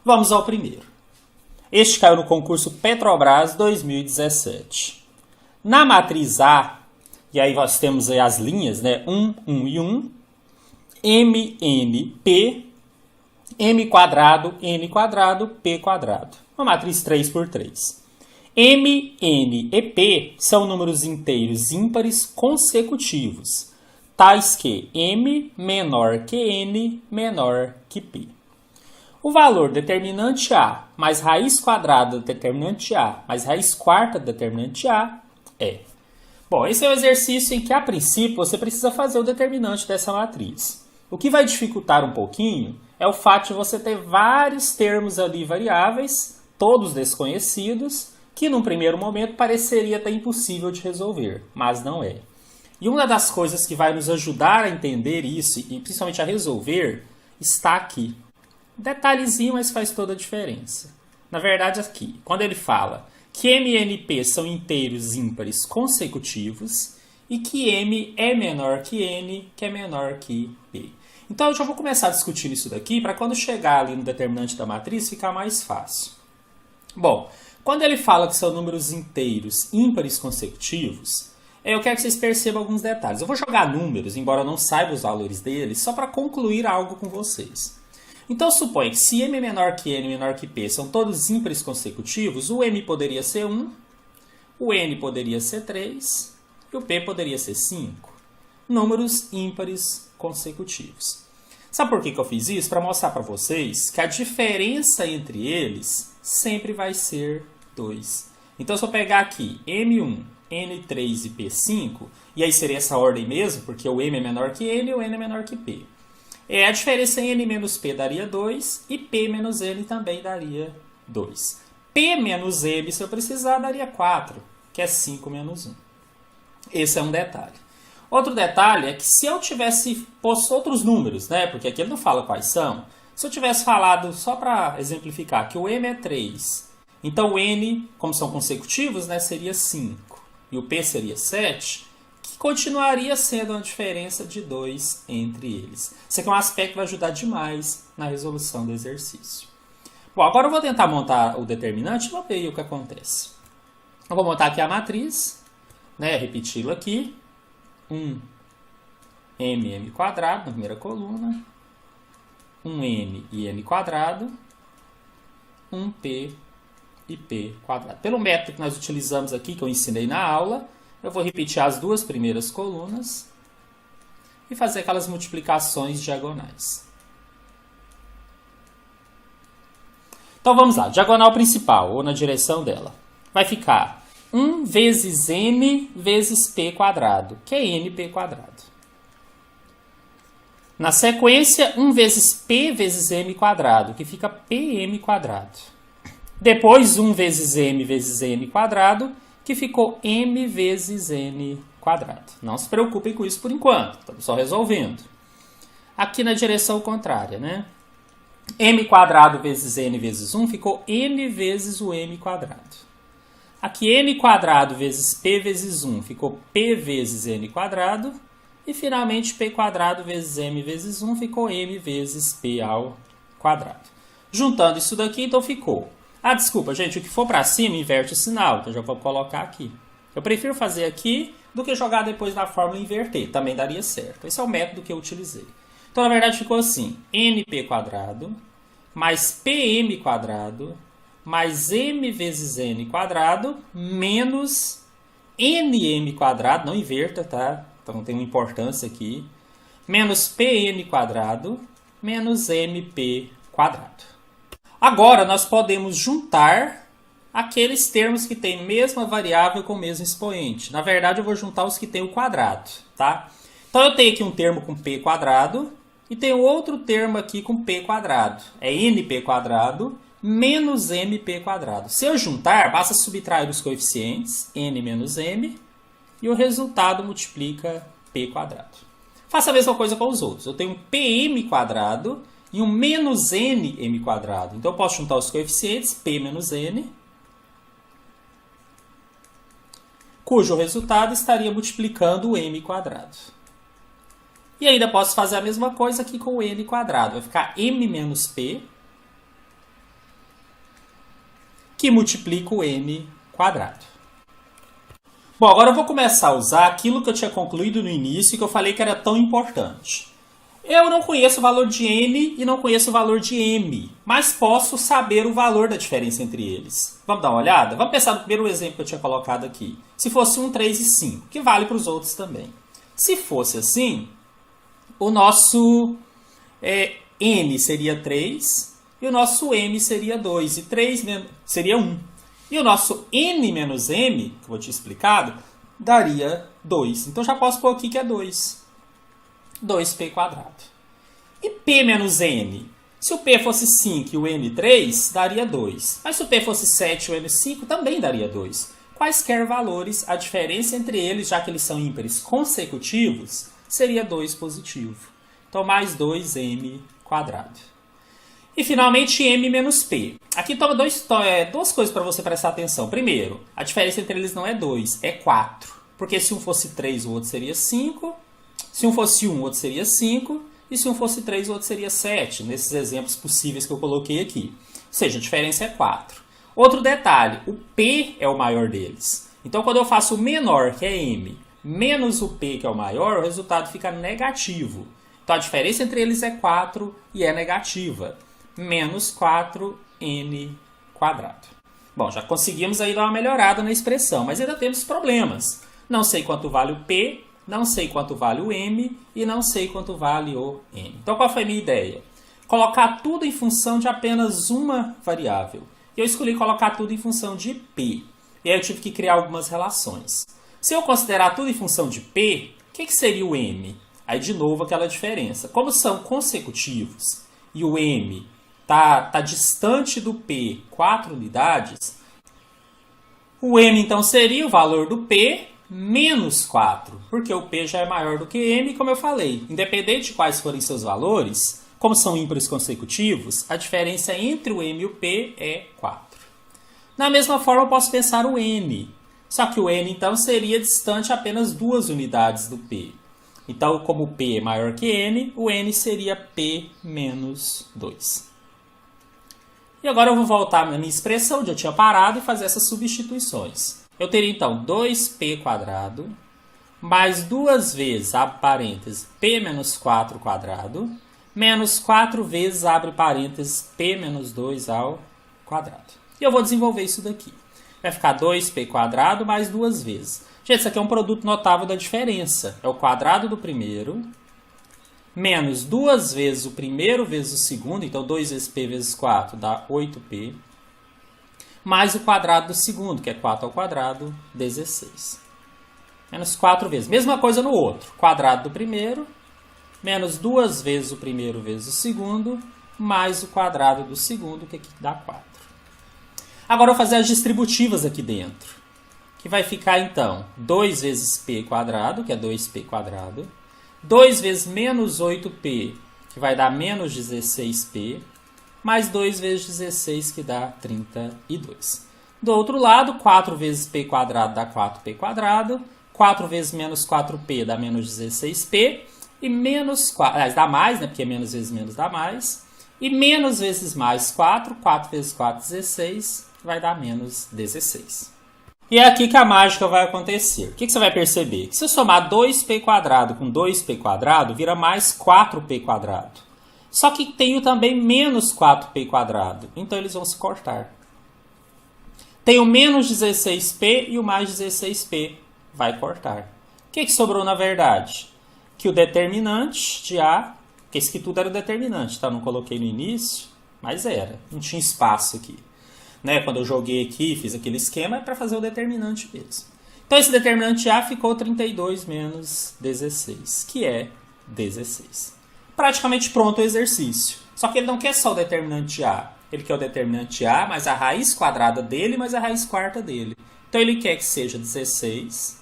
Vamos ao primeiro. Este caiu no concurso Petrobras 2017. Na matriz A, e aí nós temos aí as linhas, né? 1, 1 e 1, M, N, P, M quadrado, N quadrado, P quadrado. Uma matriz 3 por 3. M, N e P são números inteiros ímpares consecutivos, tais que M menor que N menor que P. O valor determinante A mais raiz quadrada do determinante A mais raiz quarta do determinante A é... Bom, esse é o exercício em que, a princípio, você precisa fazer o determinante dessa matriz. O que vai dificultar um pouquinho é o fato de você ter vários termos ali variáveis, todos desconhecidos, que num primeiro momento pareceria até impossível de resolver, mas não é. E uma das coisas que vai nos ajudar a entender isso e principalmente a resolver está aqui. Detalhezinho, mas faz toda a diferença. Na verdade, aqui, quando ele fala que M e NP são inteiros ímpares consecutivos e que M é menor que N, que é menor que P. Então, eu já vou começar discutindo isso daqui para quando chegar ali no determinante da matriz ficar mais fácil. Bom, quando ele fala que são números inteiros ímpares consecutivos, eu quero que vocês percebam alguns detalhes. Eu vou jogar números, embora eu não saiba os valores deles, só para concluir algo com vocês. Então, suponha que se M menor que N menor que P são todos ímpares consecutivos, o M poderia ser 1, o N poderia ser 3 e o P poderia ser 5. Números ímpares consecutivos. Sabe por que eu fiz isso? Para mostrar para vocês que a diferença entre eles sempre vai ser 2. Então, se eu pegar aqui M1, N3 e P5, e aí seria essa ordem mesmo, porque o M é menor que N e o N é menor que P. A diferença em N menos P daria 2 e P menos N também daria 2. P menos M, se eu precisar, daria 4, que é 5 menos 1. Esse é um detalhe. Outro detalhe é que se eu tivesse posto outros números, né, porque aqui ele não fala quais são, se eu tivesse falado, só para exemplificar, que o M é 3, então o N, como são consecutivos, né, seria 5 e o P seria 7, que continuaria sendo uma diferença de 2 entre eles. Esse aqui é um aspecto que vai ajudar demais na resolução do exercício. Bom, agora eu vou tentar montar o determinante e vou ver aí o que acontece. Eu vou montar aqui a matriz, né, repeti-la aqui. 1 M quadrado na primeira coluna, 1 N e N quadrado, 1 P e P quadrado. Pelo método que nós utilizamos aqui, que eu ensinei na aula, eu vou repetir as duas primeiras colunas e fazer aquelas multiplicações diagonais. Então vamos lá, diagonal principal, ou na direção dela. Vai ficar 1 vezes N vezes P quadrado, que é NP quadrado. Na sequência, 1 vezes P vezes M quadrado, que fica PM quadrado. Depois, 1 vezes M vezes N quadrado, que ficou M vezes N quadrado. Não se preocupem com isso por enquanto, estamos só resolvendo. Aqui na direção contrária, né? M quadrado vezes N vezes 1 ficou N vezes o M quadrado. Aqui N quadrado vezes P vezes 1 ficou P vezes N quadrado. E finalmente P quadrado vezes M vezes 1 ficou M vezes P ao quadrado. Juntando isso daqui, então ficou... Ah, desculpa, gente, o que for para cima inverte o sinal, então já vou colocar aqui. Eu prefiro fazer aqui do que jogar depois na fórmula e inverter, também daria certo. Esse é o método que eu utilizei. Então, na verdade, ficou assim, NP quadrado mais PM quadrado mais M vezes N quadrado menos NM quadrado, não inverta, tá? Então tem uma importância aqui, menos PN quadrado menos MP quadrado. Agora, nós podemos juntar aqueles termos que têm mesma variável com o mesmo expoente. Na verdade, eu vou juntar os que têm o quadrado, tá? Então, eu tenho aqui um termo com P quadrado e tenho outro termo aqui com P quadrado. É NP quadrado menos MP quadrado. Se eu juntar, basta subtrair os coeficientes, N menos M, e o resultado multiplica P quadrado. Faça a mesma coisa com os outros. Eu tenho um PM quadrado e um menos NM quadrado. Então, eu posso juntar os coeficientes, P menos N, cujo resultado estaria multiplicando o M quadrado. E ainda posso fazer a mesma coisa aqui com o N quadrado. Vai ficar M menos P que multiplica o m quadrado. Bom, agora eu vou começar a usar aquilo que eu tinha concluído no início e que eu falei que era tão importante. Eu não conheço o valor de n e não conheço o valor de m, mas posso saber o valor da diferença entre eles. Vamos dar uma olhada? Vamos pensar no primeiro exemplo que eu tinha colocado aqui. Se fosse 1, 3 e 5, que vale para os outros também. Se fosse assim, o nosso n seria 3 e o nosso m seria 2. E 3 seria 1. E o nosso n menos m, que eu vou te explicar, daria 2. Então já posso pôr aqui que é 2. 2p quadrado. E p menos n? Se o p fosse 5 e o n 3, daria 2. Mas se o p fosse 7 e o n 5, também daria 2. Quaisquer valores, a diferença entre eles, já que eles são ímpares consecutivos, seria 2 positivo. Então, mais 2m quadrado. E, finalmente, m menos p. Aqui toma duas coisas para você prestar atenção. Primeiro, a diferença entre eles não é 2, é 4. Porque se um fosse 3, o outro seria 5. Se um fosse 1, o outro seria 5. E se um fosse 3, o outro seria 7. Nesses exemplos possíveis que eu coloquei aqui. Ou seja, a diferença é 4. Outro detalhe, o P é o maior deles. Então, quando eu faço o menor, que é M, menos o P, que é o maior, o resultado fica negativo. Então, a diferença entre eles é 4 e é negativa. Menos 4n quadrado. Bom, já conseguimos aí dar uma melhorada na expressão, mas ainda temos problemas. Não sei quanto vale o P, não sei quanto vale o M e não sei quanto vale o N. Então, qual foi a minha ideia? Colocar tudo em função de apenas uma variável. E eu escolhi colocar tudo em função de P. E aí eu tive que criar algumas relações. Se eu considerar tudo em função de P, o que seria o M? Aí, de novo, aquela diferença. Como são consecutivos e o M está distante do P 4 unidades, o M, então, seria o valor do P menos 4, porque o P já é maior do que M, como eu falei. Independente de quais forem seus valores, como são ímpares consecutivos, a diferença entre o M e o P é 4. Da mesma forma, eu posso pensar o N. Só que o N, então, seria distante apenas 2 unidades do P. Então, como o P é maior que N, o N seria P menos 2. E agora eu vou voltar na minha expressão, onde eu tinha parado, e fazer essas substituições. Eu teria, então, 2p quadrado, mais 2 vezes, abre parênteses, p menos 4 quadrado, menos 4 vezes, abre parênteses, p menos 2 ao quadrado. E eu vou desenvolver isso daqui. Vai ficar 2p quadrado mais 2 vezes. Gente, isso aqui é um produto notável da diferença. É o quadrado do primeiro, menos 2 vezes o primeiro vezes o segundo, então 2 vezes p vezes 4 dá 8p, mais o quadrado do segundo, que é 4 ao quadrado, 16. Menos 4 vezes. Mesma coisa no outro. Quadrado do primeiro, menos 2 vezes o primeiro vezes o segundo, mais o quadrado do segundo, que aqui dá 4. Agora eu vou fazer as distributivas aqui dentro. Que vai ficar, então, 2 vezes p quadrado, que é 2p quadrado, 2 vezes menos 8p, que vai dar menos 16p, mais 2 vezes 16, que dá 32. Do outro lado, 4 vezes p quadrado dá 4p quadrado, 4 vezes menos 4p dá menos 16p, e menos 4, aliás, dá mais, né, porque menos vezes menos dá mais, e menos vezes mais 4, 4 vezes 4, 16, vai dar menos 16. E é aqui que a mágica vai acontecer. O que você vai perceber? Que se eu somar 2p quadrado com 2p quadrado, vira mais 4p quadrado. Só que tenho também menos 4p quadrado. Então, eles vão se cortar. Tenho menos 16p e o mais 16p vai cortar. O que sobrou na verdade? Que o determinante de A, que esse aqui tudo era o determinante, tá? Não coloquei no início, mas era. Não tinha espaço aqui. Né? Quando eu joguei aqui, fiz aquele esquema, é para fazer o determinante mesmo. Então, esse determinante A ficou 32 menos 16, que é 16. Praticamente pronto o exercício. Só que ele não quer só o determinante A. Ele quer o determinante A mais a raiz quadrada dele mais a raiz quarta dele. Então, ele quer que seja 16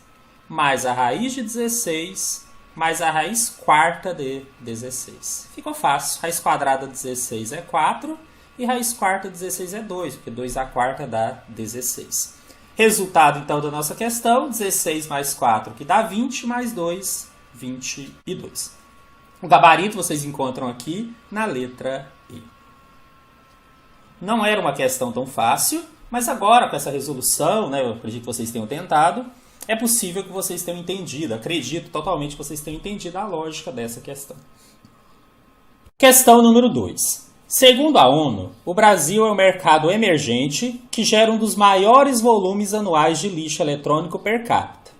mais a raiz de 16 mais a raiz quarta de 16. Ficou fácil. Raiz quadrada de 16 é 4. E raiz quarta de 16 é 2, porque 2 à quarta dá 16. Resultado, então, da nossa questão, 16 mais 4, que dá 20, mais 2, 22. O gabarito vocês encontram aqui na letra E. Não era uma questão tão fácil, Mas agora, com essa resolução, né, eu acredito que vocês tenham tentado, é possível que vocês tenham entendido, acredito totalmente que vocês tenham entendido a lógica dessa questão. Questão número 2. Segundo a ONU, o Brasil é um mercado emergente que gera um dos maiores volumes anuais de lixo eletrônico per capita.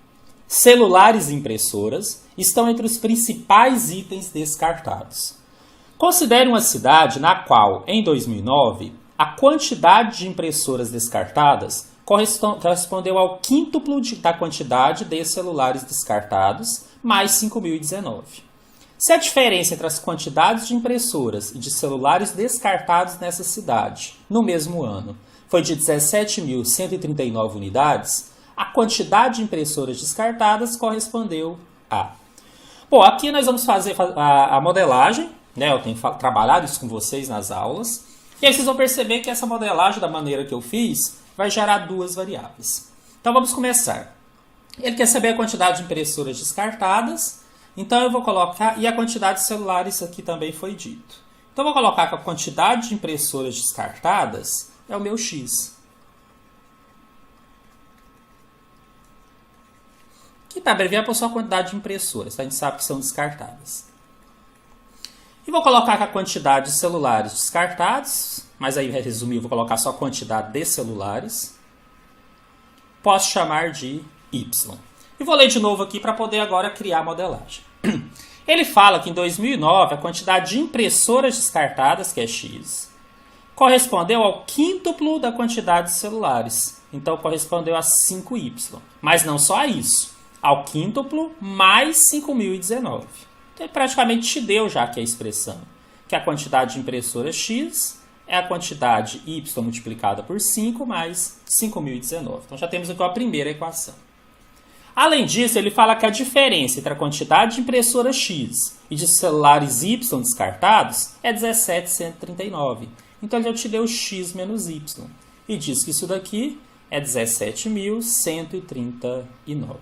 Celulares e impressoras estão entre os principais itens descartados. Considere uma cidade na qual, em 2009, a quantidade de impressoras descartadas correspondeu ao quíntuplo da quantidade de celulares descartados, mais 5.019. Se a diferença entre as quantidades de impressoras e de celulares descartados nessa cidade, no mesmo ano, foi de 17.139 unidades, a quantidade de impressoras descartadas correspondeu a... Bom, aqui nós vamos fazer a modelagem, né? Eu tenho trabalhado isso com vocês nas aulas, e aí vocês vão perceber que essa modelagem, da maneira que eu fiz, vai gerar duas variáveis. Então vamos começar. Ele quer saber a quantidade de impressoras descartadas, então eu vou colocar, e a quantidade de celulares aqui também foi dito. Então eu vou colocar que a quantidade de impressoras descartadas é o meu X. Que para abreviar por só a quantidade de impressoras, tá? A gente sabe que são descartadas. E vou colocar que a quantidade de celulares descartados, mas aí, resumir, eu vou colocar só a quantidade de celulares, posso chamar de Y. E vou ler de novo aqui para poder agora criar a modelagem. Ele fala que em 2009 a quantidade de impressoras descartadas, que é X, correspondeu ao quíntuplo da quantidade de celulares. Então correspondeu a 5Y. Mas não só a isso, ao quíntuplo mais 5.019. Então ele praticamente te deu já aqui a expressão, que a quantidade de impressoras X é a quantidade Y multiplicada por 5 mais 5.019. Então já temos aqui a primeira equação. Além disso, ele fala que a diferença entre a quantidade de impressoras X e de celulares Y descartados é 17.139. Então ele já te deu X menos Y. E diz que isso daqui é 17.139.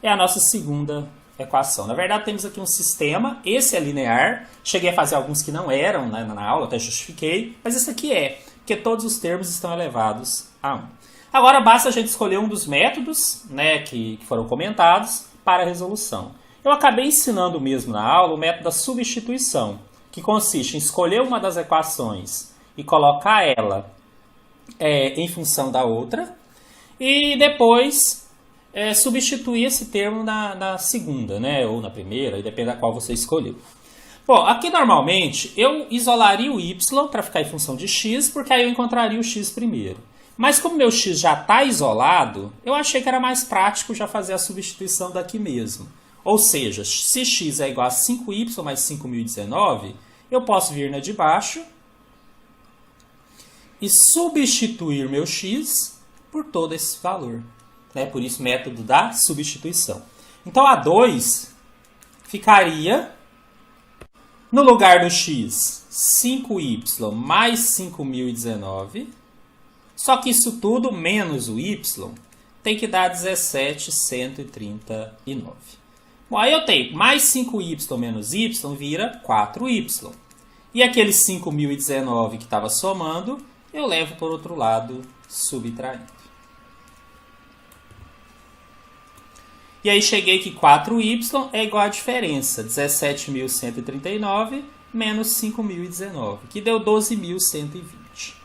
É a nossa segunda equação. Na verdade, temos aqui um sistema, esse é linear. Cheguei a fazer alguns que não eram, né, na aula, até justifiquei. Mas esse aqui é, porque todos os termos estão elevados a 1. Agora basta a gente escolher um dos métodos, né, que foram comentados para a resolução. Eu acabei ensinando mesmo na aula o método da substituição, que consiste em escolher uma das equações e colocar ela em função da outra, e depois substituir esse termo na segunda, né, ou na primeira, depende da qual você escolheu. Bom, aqui normalmente eu isolaria o y para ficar em função de x, porque aí eu encontraria o x primeiro. Mas como meu x já está isolado, eu achei que era mais prático já fazer a substituição daqui mesmo. Ou seja, se x é igual a 5y mais 5.019, eu posso vir na de baixo e substituir meu x por todo esse valor. Né? Por isso, método da substituição. Então, a 2 ficaria, no lugar do x, 5y mais 5.019. Só que isso tudo menos o y tem que dar 17.139. Bom, aí eu tenho mais 5y menos y vira 4y. E aquele 5.019 que estava somando, eu levo por outro lado, subtraindo. E aí cheguei que 4y é igual à diferença, 17.139 menos 5.019, que deu 12.120.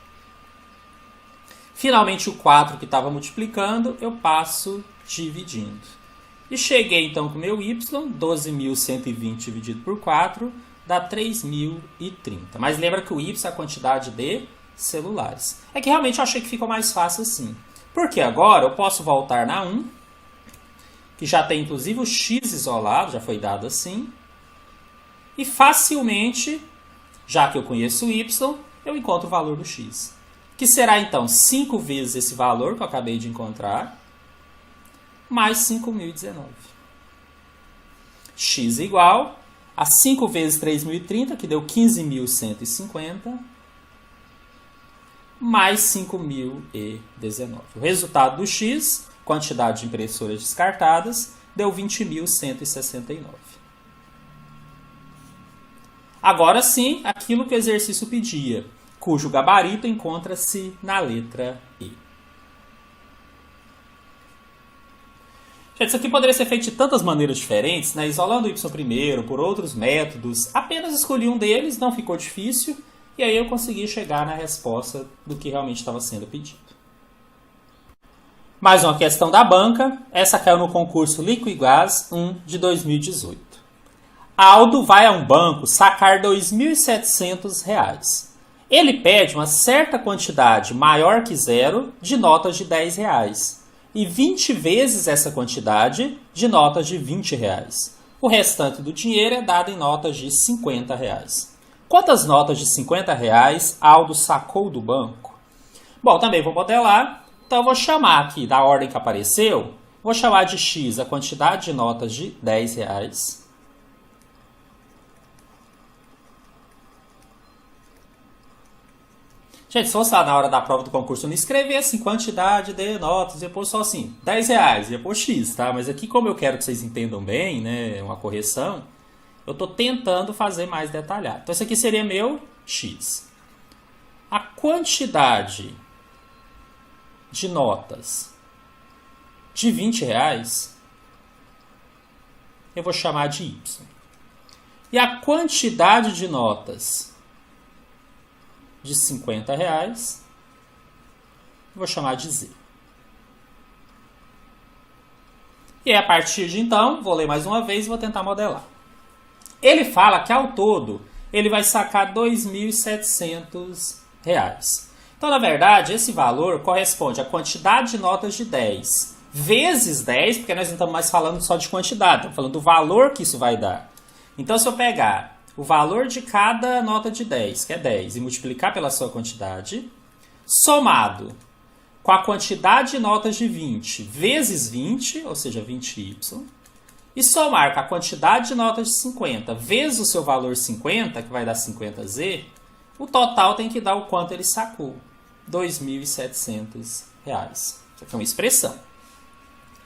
Finalmente, o 4 que estava multiplicando, eu passo dividindo. E cheguei, então, com o meu y, 12.120 dividido por 4, dá 3.030. Mas lembra que o y é a quantidade de celulares. É que realmente eu achei que ficou mais fácil assim. Porque agora eu posso voltar na 1, que já tem, inclusive, o x isolado, já foi dado assim. E facilmente, já que eu conheço o y, eu encontro o valor do x. Que será, então, 5 vezes esse valor que eu acabei de encontrar, mais 5.019. X igual a 5 vezes 3.030, que deu 15.150, mais 5.019. O resultado do x, quantidade de impressoras descartadas, deu 20.169. Agora sim, aquilo que o exercício pedia. cujo gabarito encontra-se na letra E. Gente, isso aqui poderia ser feito de tantas maneiras diferentes, né? Isolando o y primeiro, por outros métodos. Apenas escolhi um deles, não ficou difícil, e aí eu consegui chegar na resposta do que realmente estava sendo pedido. Mais uma questão da banca. Essa caiu no concurso Liquigás 1 de 2018. Aldo vai a um banco sacar R$ 2.700. Ele pede uma certa quantidade maior que zero de notas de R$ 10 e 20 vezes essa quantidade de notas de R$ 20. O restante do dinheiro é dado em notas de R$ 50. Quantas notas de R$ 50 Aldo sacou do banco? Bom, também vou modelar. Então eu vou chamar aqui, da ordem que apareceu, vou chamar de X a quantidade de notas de R$ 10. Gente, se fosse lá na hora da prova do concurso, eu não escrever assim, quantidade de notas, ia pôr só assim, R$ 10, ia pôr X, tá? Mas aqui, como eu quero que vocês entendam bem, né, uma correção, eu estou tentando fazer mais detalhado. Então, esse aqui seria meu X. A quantidade de notas de R$ 20, eu vou chamar de Y. E a quantidade de notas de R$ 50, eu vou chamar de Z. E a partir de então, vou ler mais uma vez e vou tentar modelar. Ele fala que ao todo, ele vai sacar R$ 2.700. Então, na verdade, esse valor corresponde à quantidade de notas de 10 vezes 10, porque nós não estamos mais falando só de quantidade, estamos falando do valor que isso vai dar. Então, se eu pegar o valor de cada nota de 10, que é 10, e multiplicar pela sua quantidade, somado com a quantidade de notas de 20 vezes 20, ou seja, 20y, e somar com a quantidade de notas de 50 vezes o seu valor 50, que vai dar 50z, o total tem que dar o quanto ele sacou. R$ 2.700. Isso aqui é uma expressão.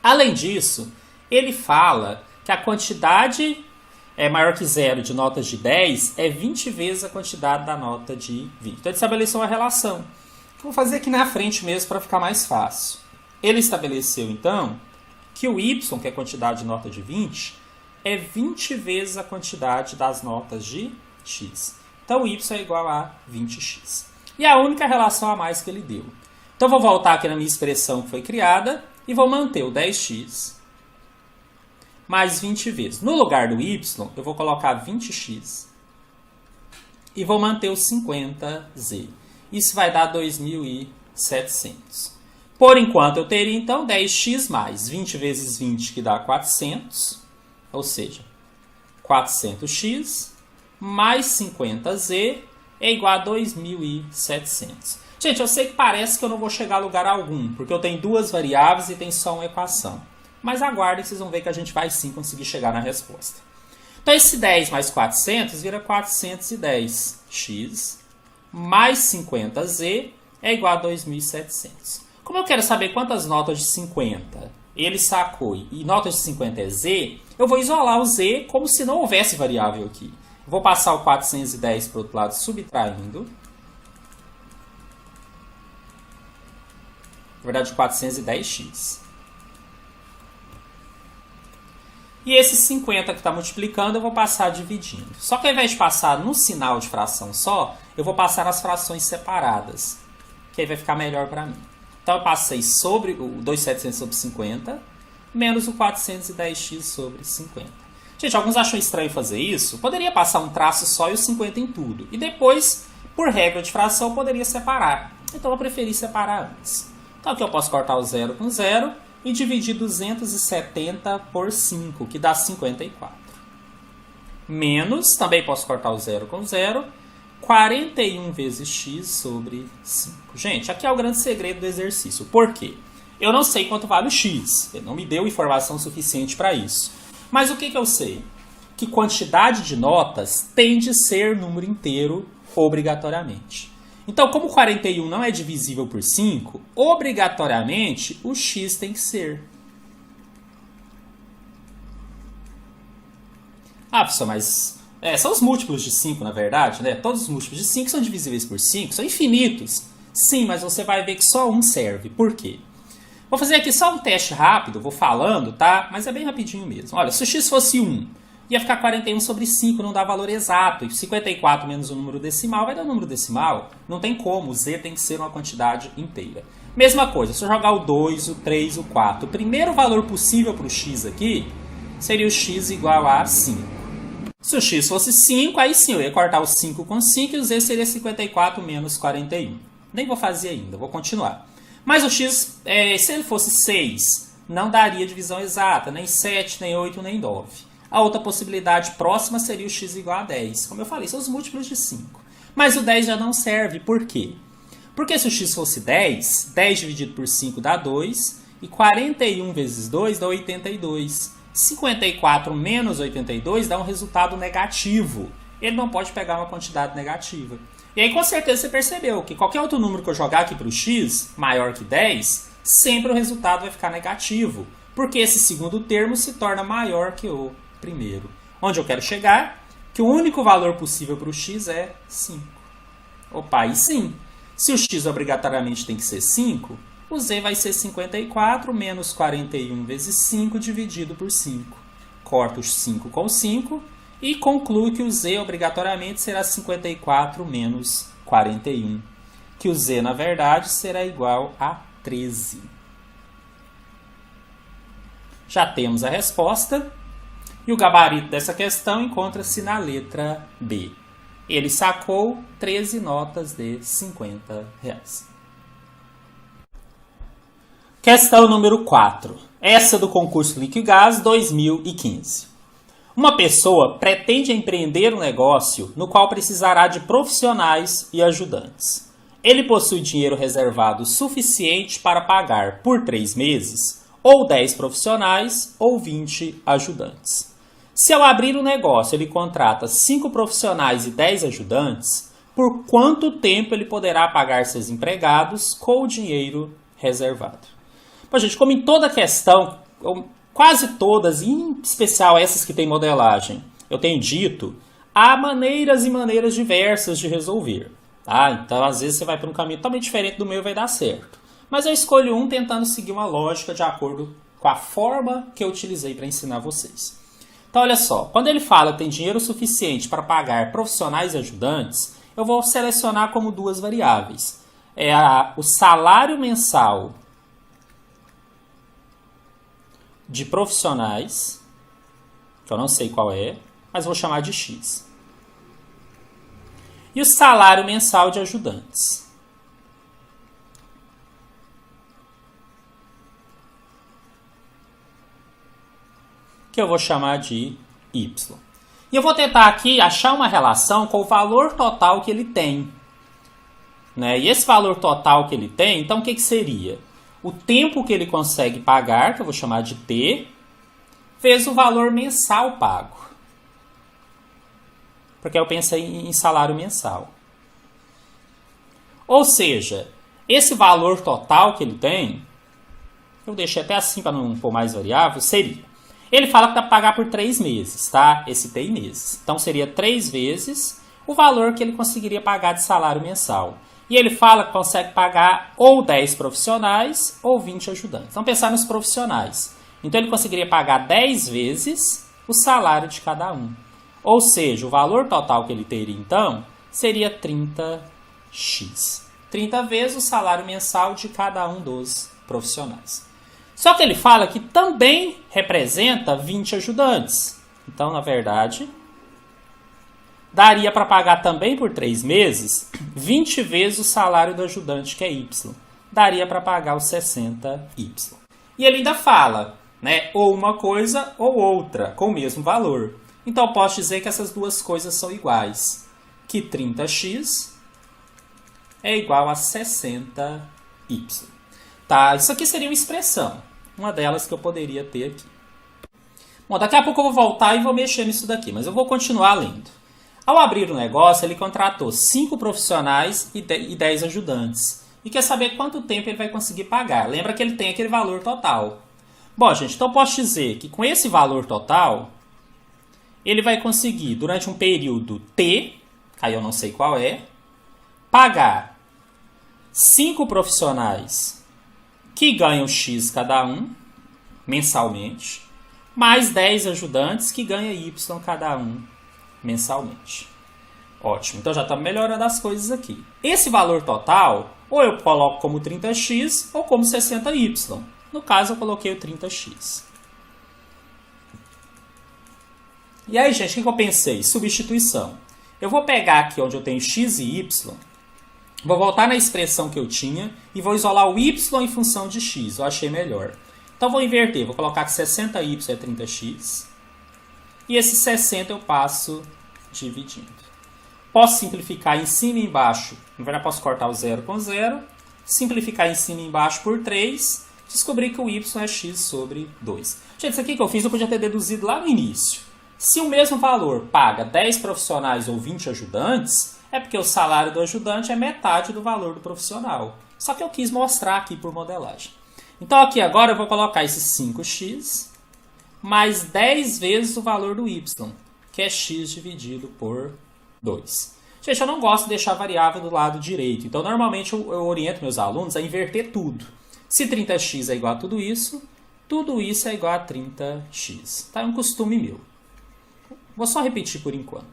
Além disso, ele fala que a quantidade maior que zero de notas de 10 é 20 vezes a quantidade da nota de 20. Então, ele estabeleceu uma relação. Vou fazer aqui na frente mesmo para ficar mais fácil. Ele estabeleceu, então, que o y, que é a quantidade de nota de 20, é 20 vezes a quantidade das notas de x. Então, o y é igual a 20x. E a única relação a mais que ele deu. Então, vou voltar aqui na minha expressão que foi criada e vou manter o 10x mais 20 vezes. No lugar do y, eu vou colocar 20x e vou manter o 50z. Isso vai dar 2.700. Por enquanto, eu teria, então, 10x mais 20 vezes 20, que dá 400, ou seja, 400x mais 50z é igual a 2.700. Gente, eu sei que parece que eu não vou chegar a lugar algum, porque eu tenho duas variáveis e tem só uma equação. Mas aguardem que vocês vão ver que a gente vai sim conseguir chegar na resposta. Então, esse 10 mais 400 vira 410x mais 50z é igual a 2.700. Como eu quero saber quantas notas de 50 ele sacou e notas de 50 é z, eu vou isolar o z como se não houvesse variável aqui. Eu vou passar o 410 para o outro lado subtraindo. Na verdade, 410x. E esse 50 que está multiplicando, eu vou passar dividindo. Só que ao invés de passar no sinal de fração só, eu vou passar as frações separadas. Que aí vai ficar melhor para mim. Então, eu passei sobre o 2.700 sobre 50, menos o 410x sobre 50. Gente, alguns acham estranho fazer isso. Poderia passar um traço só e o 50 em tudo. E depois, por regra de fração, eu poderia separar. Então, eu preferi separar antes. Então, aqui eu posso cortar o 0 com 0 e dividir 270 por 5, que dá 54. Menos, também posso cortar o 0 com 0, 41 vezes x sobre 5. Gente, aqui é o grande segredo do exercício. Por quê? Eu não sei quanto vale o x. Ele não me deu informação suficiente para isso. Mas o que eu sei? Que quantidade de notas tem de ser número inteiro obrigatoriamente. Então, como 41 não é divisível por 5, obrigatoriamente o x tem que ser. Ah, professor, mas São os múltiplos de 5, na verdade, né? Todos os múltiplos de 5 são divisíveis por 5, são infinitos. Sim, mas você vai ver que só um serve. Por quê? Vou fazer aqui só um teste rápido, vou falando, tá? Mas é bem rapidinho mesmo. Olha, se o x fosse 1, ia ficar 41 sobre 5, não dá valor exato. E 54 menos o número decimal vai dar o número decimal. Não tem como, o z tem que ser uma quantidade inteira. Mesma coisa, se eu jogar o 2, o 3, o 4, o primeiro valor possível para o x aqui seria o x igual a 5. Se o x fosse 5, aí sim eu ia cortar o 5 com 5 e o z seria 54 menos 41. Nem vou fazer ainda, vou continuar. Mas o x, se ele fosse 6, não daria divisão exata, nem 7, nem 8, nem 9. A outra possibilidade próxima seria o x igual a 10. Como eu falei, são os múltiplos de 5. Mas o 10 já não serve, por quê? Porque se o x fosse 10, 10 dividido por 5 dá 2, e 41 vezes 2 dá 82. 54 menos 82 dá um resultado negativo. Ele não pode pegar uma quantidade negativa. E aí com certeza você percebeu que qualquer outro número que eu jogar aqui para o x, maior que 10, sempre o resultado vai ficar negativo. Porque esse segundo termo se torna maior que o primeiro. Onde eu quero chegar? Que o único valor possível para o x é 5. Opa, e sim. Se o x obrigatoriamente tem que ser 5, o z vai ser 54 menos 41 vezes 5 dividido por 5. Corto os 5 com 5 e concluo que o z obrigatoriamente será 54 menos 41. Que o z, na verdade, será igual a 13. Já temos a resposta. E o gabarito dessa questão encontra-se na letra B. Ele sacou 13 notas de R$50. Questão número 4. Essa do concurso Liquigás 2015. Uma pessoa pretende empreender um negócio no qual precisará de profissionais e ajudantes. Ele possui dinheiro reservado suficiente para pagar por 3 meses ou 10 profissionais ou 20 ajudantes. Se ao abrir o negócio ele contrata 5 profissionais e 10 ajudantes, por quanto tempo ele poderá pagar seus empregados com o dinheiro reservado? Bom, gente, como em toda questão, quase todas, em especial essas que têm modelagem, eu tenho dito, há maneiras e maneiras diversas de resolver. Tá? Então, às vezes, você vai para um caminho totalmente diferente do meu e vai dar certo. Mas eu escolho um tentando seguir uma lógica de acordo com a forma que eu utilizei para ensinar vocês. Então, olha só, quando ele fala que tem dinheiro suficiente para pagar profissionais e ajudantes, eu vou selecionar como 2 variáveis. O salário mensal de profissionais, que eu não sei qual é, mas vou chamar de X. E o salário mensal de ajudantes. Que eu vou chamar de Y. E eu vou tentar aqui achar uma relação com o valor total que ele tem. Né? E esse valor total que ele tem, então o que seria? O tempo que ele consegue pagar, que eu vou chamar de T, vezes o valor mensal pago. Porque eu pensei em salário mensal. Ou seja, esse valor total que ele tem, eu deixei até assim para não pôr mais variável, seria. Ele fala que dá para pagar por 3 meses, tá? Esse T em meses. Então seria 3 vezes o valor que ele conseguiria pagar de salário mensal. E ele fala que consegue pagar ou 10 profissionais ou 20 ajudantes. Vamos pensar nos profissionais. Então ele conseguiria pagar 10 vezes o salário de cada um. Ou seja, o valor total que ele teria então seria 30x. 30 vezes o salário mensal de cada um dos profissionais. Só que ele fala que também representa 20 ajudantes. Então, na verdade, daria para pagar também por 3 meses 20 vezes o salário do ajudante, que é Y. Daria para pagar os 60Y. E ele ainda fala, né, ou uma coisa ou outra, com o mesmo valor. Então, eu posso dizer que essas duas coisas são iguais. Que 30x é igual a 60y. Tá? Isso aqui seria uma expressão. Uma delas que eu poderia ter aqui. Bom, daqui a pouco eu vou voltar e vou mexer nisso daqui, mas eu vou continuar lendo. Ao abrir o negócio, ele contratou 5 profissionais e 10 ajudantes. E quer saber quanto tempo ele vai conseguir pagar. Lembra que ele tem aquele valor total. Bom, gente, então eu posso dizer que com esse valor total, ele vai conseguir, durante um período T, aí eu não sei qual é, pagar 5 profissionais que ganham X cada um, mensalmente, mais 10 ajudantes que ganham Y cada um, mensalmente. Ótimo, então já estamos melhorando as coisas aqui. Esse valor total, ou eu coloco como 30x ou como 60y. No caso, eu coloquei o 30x. E aí, gente, o que eu pensei? Substituição. Eu vou pegar aqui onde eu tenho x e y, vou voltar na expressão que eu tinha e vou isolar o y em função de x. Eu achei melhor. Então, vou inverter. Vou colocar que 60y é 30x. E esse 60 eu passo dividindo. Posso simplificar em cima e embaixo. Na verdade, posso cortar o 0 com 0. Simplificar em cima e embaixo por 3. Descobrir que o y é x sobre 2. Gente, isso aqui que eu fiz eu podia ter deduzido lá no início. Se o mesmo valor paga 10 profissionais ou 20 ajudantes, é porque o salário do ajudante é metade do valor do profissional. Só que eu quis mostrar aqui por modelagem. Então aqui agora eu vou colocar esse 5x mais 10 vezes o valor do y, que é x dividido por 2. Gente, eu não gosto de deixar a variável do lado direito. Então normalmente eu oriento meus alunos a inverter tudo. Se 30x é igual a tudo isso é igual a 30x. Tá? É um costume meu. Vou só repetir por enquanto.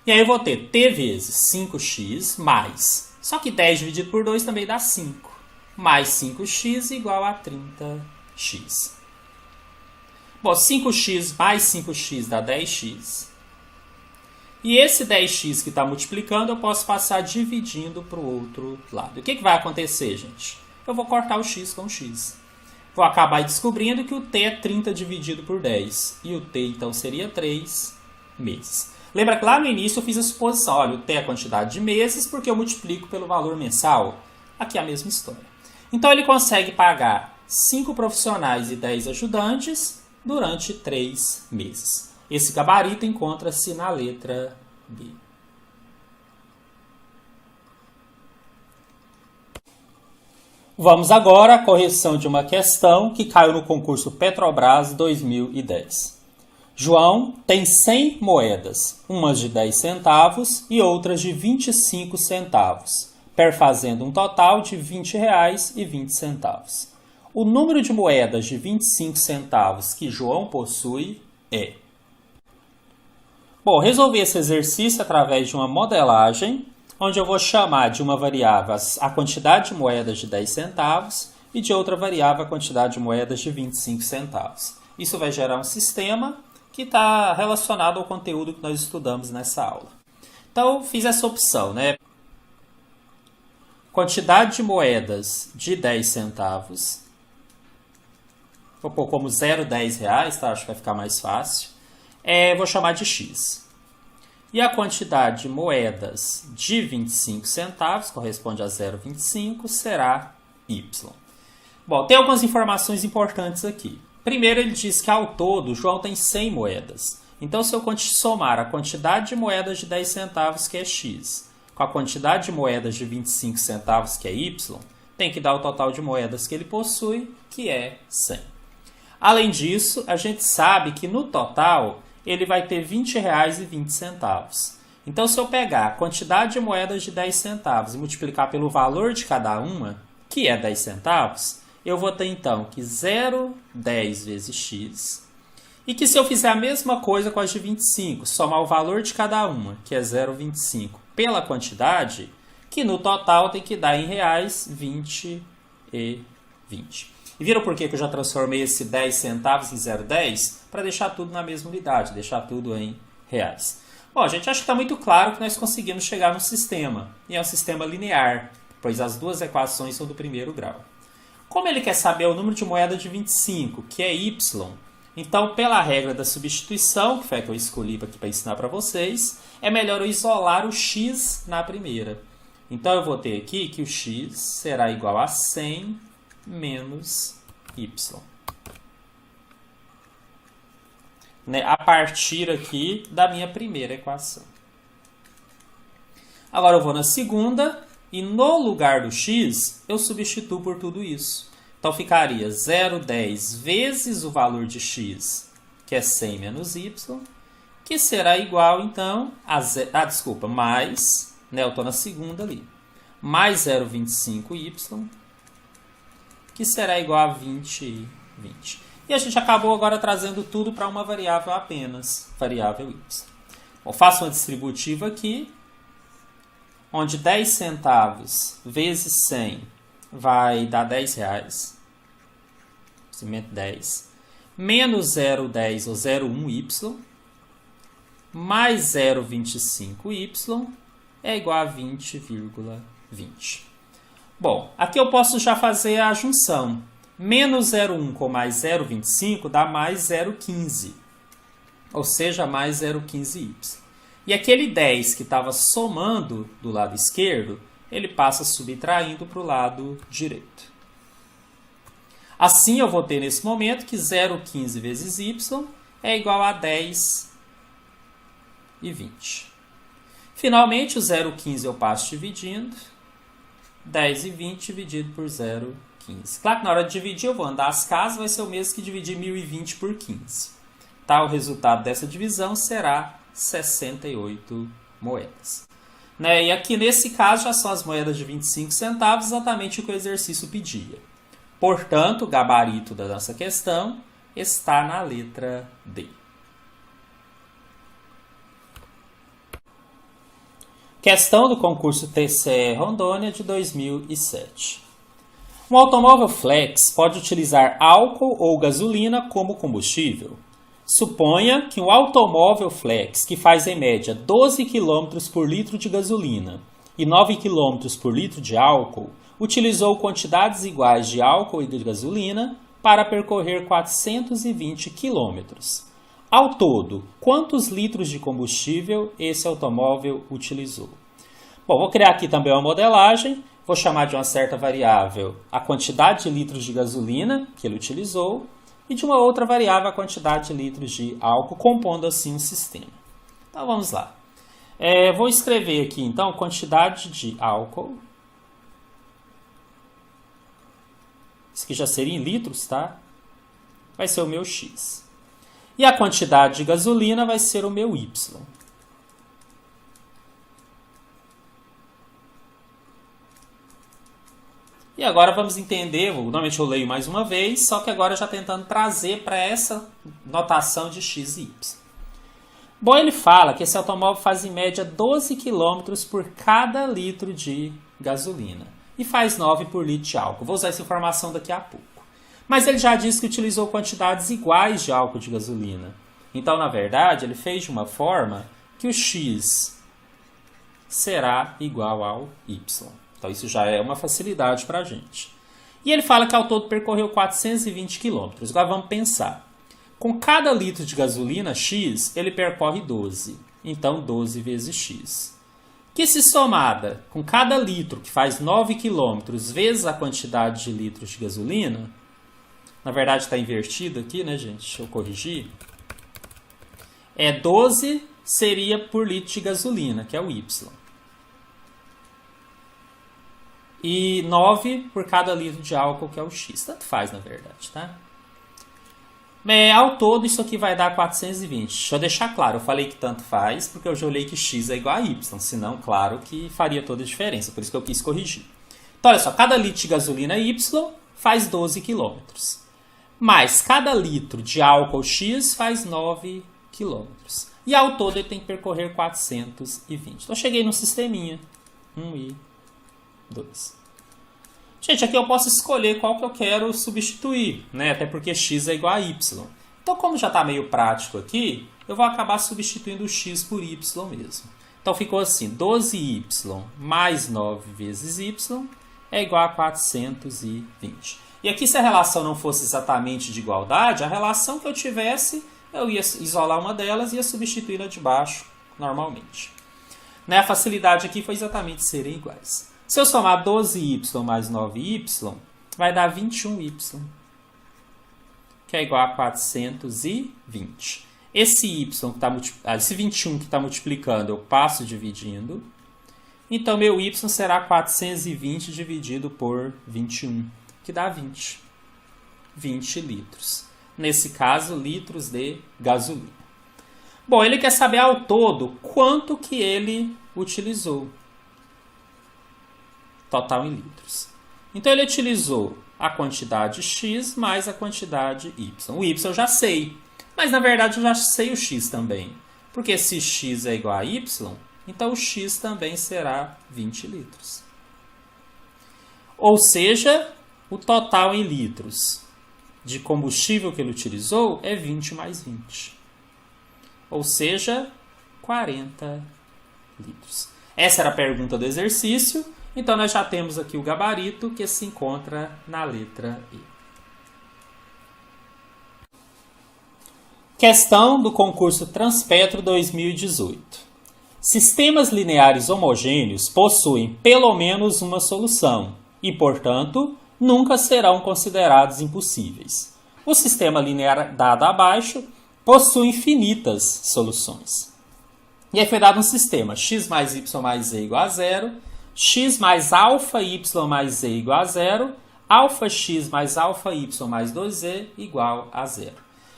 E aí eu vou ter t vezes 5x mais... Só que 10 dividido por 2 também dá 5. Mais 5x igual a 30x. Bom, 5x mais 5x dá 10x. E esse 10x que está multiplicando eu posso passar dividindo para o outro lado. O que vai acontecer, gente? Eu vou cortar o x com x. Vou acabar descobrindo que o t é 30 dividido por 10. E o t, então, seria 3 meses. Lembra que lá no início eu fiz a suposição. Olha, o t é a quantidade de meses porque eu multiplico pelo valor mensal. Aqui é a mesma história. Então, ele consegue pagar 5 profissionais e 10 ajudantes durante 3 meses. Esse gabarito encontra-se na letra B. Vamos agora à correção de uma questão que caiu no concurso Petrobras 2010. João tem 100 moedas, umas de 10 centavos e outras de 25 centavos, perfazendo um total de R$ 20,20. O número de moedas de 25 centavos que João possui é... Bom, resolvi esse exercício através de uma modelagem, onde eu vou chamar de uma variável a quantidade de moedas de 10 centavos e de outra variável a quantidade de moedas de 25 centavos. Isso vai gerar um sistema que está relacionado ao conteúdo que nós estudamos nessa aula. Então, fiz essa opção, né? Quantidade de moedas de 10 centavos. Vou pôr como 0,10 reais, tá? Acho que vai ficar mais fácil. Vou chamar de x. E a quantidade de moedas de 25 centavos, corresponde a 0,25, será y. Bom, tem algumas informações importantes aqui. Primeiro, ele diz que ao todo, o João tem 100 moedas. Então, se eu somar a quantidade de moedas de 10 centavos, que é x, com a quantidade de moedas de 25 centavos, que é y, tem que dar o total de moedas que ele possui, que é 100. Além disso, a gente sabe que no total ele vai ter R$ 20,20. Então, se eu pegar a quantidade de moedas de 10 centavos e multiplicar pelo valor de cada uma, que é 10 centavos, eu vou ter então que 0,10 vezes x, e que se eu fizer a mesma coisa com as de 25, somar o valor de cada uma, que é 0,25, pela quantidade, que no total tem que dar em reais 20 e 20. E viram por que eu já transformei esse 10 centavos em 0,10? Para deixar tudo na mesma unidade, deixar tudo em reais. Bom, gente, acho que está muito claro que nós conseguimos chegar no sistema. E é um sistema linear, pois as duas equações são do primeiro grau. Como ele quer saber o número de moeda de 25, que é y, então, pela regra da substituição, que foi a que eu escolhi aqui para ensinar para vocês, é melhor eu isolar o x na primeira. Então, eu vou ter aqui que o x será igual a 100 menos y. A partir aqui da minha primeira equação. Agora eu vou na segunda e no lugar do x eu substituo por tudo isso. Então ficaria 0,10 vezes o valor de x que é 100 menos y, que será igual, então, a mais, né, eu estou na segunda ali, mais 0,25y, que será igual a 20 e 20. E a gente acabou agora trazendo tudo para uma variável apenas, variável y. Bom, faço uma distributiva aqui, onde 10 centavos vezes 100 vai dar R$10, simplesmente 10, menos 0,10 ou 0,1y, mais 0,25y é igual a 20,20. Bom, aqui eu posso já fazer a junção. Menos 0,1 com mais 0,25 dá mais 0,15, ou seja, mais 0,15y. E aquele 10 que estava somando do lado esquerdo, ele passa subtraindo para o lado direito. Assim, eu vou ter nesse momento que 0,15 vezes y é igual a 10 e 20. Finalmente, o 0,15 eu passo dividindo. 10 e 20 dividido por 0,15. Claro que na hora de dividir eu vou andar as casas, vai ser o mesmo que dividir 1020 por 15. Tá? O resultado dessa divisão será 68 moedas. Né? E aqui nesse caso já são as moedas de 25 centavos, exatamente o que o exercício pedia. Portanto, o gabarito da nossa questão está na letra D. Questão do concurso TCE Rondônia de 2007. Um automóvel flex pode utilizar álcool ou gasolina como combustível. Suponha que um automóvel flex que faz em média 12 km por litro de gasolina e 9 km por litro de álcool utilizou quantidades iguais de álcool e de gasolina para percorrer 420 km. Ao todo, quantos litros de combustível esse automóvel utilizou? Bom, vou criar aqui também uma modelagem. Vou chamar de uma certa variável a quantidade de litros de gasolina que ele utilizou e de uma outra variável a quantidade de litros de álcool, compondo assim um sistema. Então, vamos lá. Vou escrever aqui, então, quantidade de álcool. Isso aqui já seria em litros, tá? Vai ser o meu X. E a quantidade de gasolina vai ser o meu Y. E agora vamos entender, normalmente eu leio mais uma vez, só que agora já tentando trazer para essa notação de X e Y. Bom, ele fala que esse automóvel faz em média 12 km por cada litro de gasolina e faz 9 por litro de álcool. Vou usar essa informação daqui a pouco. Mas ele já disse que utilizou quantidades iguais de álcool e de gasolina. Então, na verdade, ele fez de uma forma que o X será igual ao Y. Então, isso já é uma facilidade para a gente. E ele fala que ao todo percorreu 420 km. Agora vamos pensar. Com cada litro de gasolina X, ele percorre 12. Então, 12 vezes X. Que se somada com cada litro, que faz 9 km, vezes a quantidade de litros de gasolina, na verdade está invertido aqui, né, gente? Deixa eu corrigir. 12 seria por litro de gasolina, que é o Y. E 9 por cada litro de álcool, que é o X. Tanto faz, na verdade, tá? Ao todo, isso aqui vai dar 420. Deixa eu deixar claro, eu falei que tanto faz, porque eu já olhei que X é igual a Y. Senão, claro que faria toda a diferença. Por isso que eu quis corrigir. Então, olha só, cada litro de gasolina Y faz 12 km. Mas cada litro de álcool X faz 9 km. E ao todo, ele tem que percorrer 420. Então, eu cheguei no sisteminha. 1 e 2. Gente, aqui eu posso escolher qual que eu quero substituir, né? Até porque X é igual a Y. Então, como já está meio prático aqui, eu vou acabar substituindo o X por Y mesmo. Então, ficou assim, 12Y mais 9 vezes Y é igual a 420. E aqui, se a relação não fosse exatamente de igualdade, a relação que eu tivesse, eu ia isolar uma delas e ia substituir na de baixo, normalmente. Né? A facilidade aqui foi exatamente serem iguais. Se eu somar 12y mais 9y, vai dar 21y, que é igual a 420. Esse esse 21 que está multiplicando, eu passo dividindo. Então, meu y será 420 dividido por 21, que dá 20. 20 litros. nesse caso, litros de gasolina. Bom, ele quer saber ao todo quanto que ele utilizou. Total em litros. Então, ele utilizou a quantidade X mais a quantidade Y. O Y eu já sei, mas na verdade eu já sei o X também. Porque se X é igual a Y, então o X também será 20 litros. Ou seja, o total em litros de combustível que ele utilizou é 20 mais 20. Ou seja, 40 litros. Essa era a pergunta do exercício. Então, nós já temos aqui o gabarito que se encontra na letra E. Questão do concurso Transpetro 2018. Sistemas lineares homogêneos possuem pelo menos uma solução e, portanto, nunca serão considerados impossíveis. O sistema linear dado abaixo possui infinitas soluções. E aí foi dado um sistema x mais y mais z igual a 0, x mais alfa y mais z igual a 0, alfa x mais alfa y mais 2z igual a 0.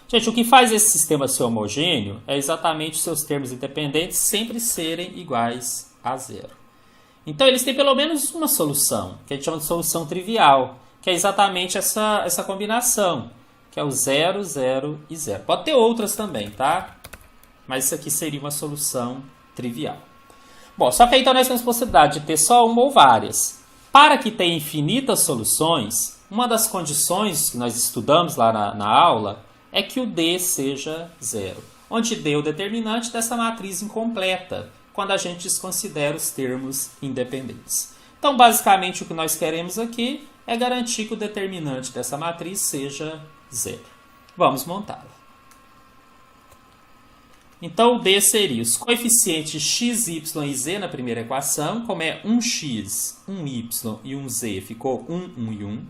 Gente, o que faz esse sistema ser homogêneo é exatamente os seus termos independentes sempre serem iguais a 0. Então, eles têm pelo menos uma solução, que a gente chama de solução trivial, que é exatamente essa combinação, que é o 0, 0 e 0. Pode ter outras também, tá? Mas isso aqui seria uma solução trivial. Bom, só que aí então nós temos possibilidade de ter só uma ou várias. Para que tenha infinitas soluções, uma das condições que nós estudamos lá na aula é que o D seja 0, onde D é o determinante dessa matriz incompleta, quando a gente desconsidera os termos independentes. Então, basicamente, o que nós queremos aqui é garantir que o determinante dessa matriz seja 0. Vamos montá-la. Então, o D seria os coeficientes x, y e z na primeira equação, como é 1x, 1y e 1z, ficou 1, 1 e 1.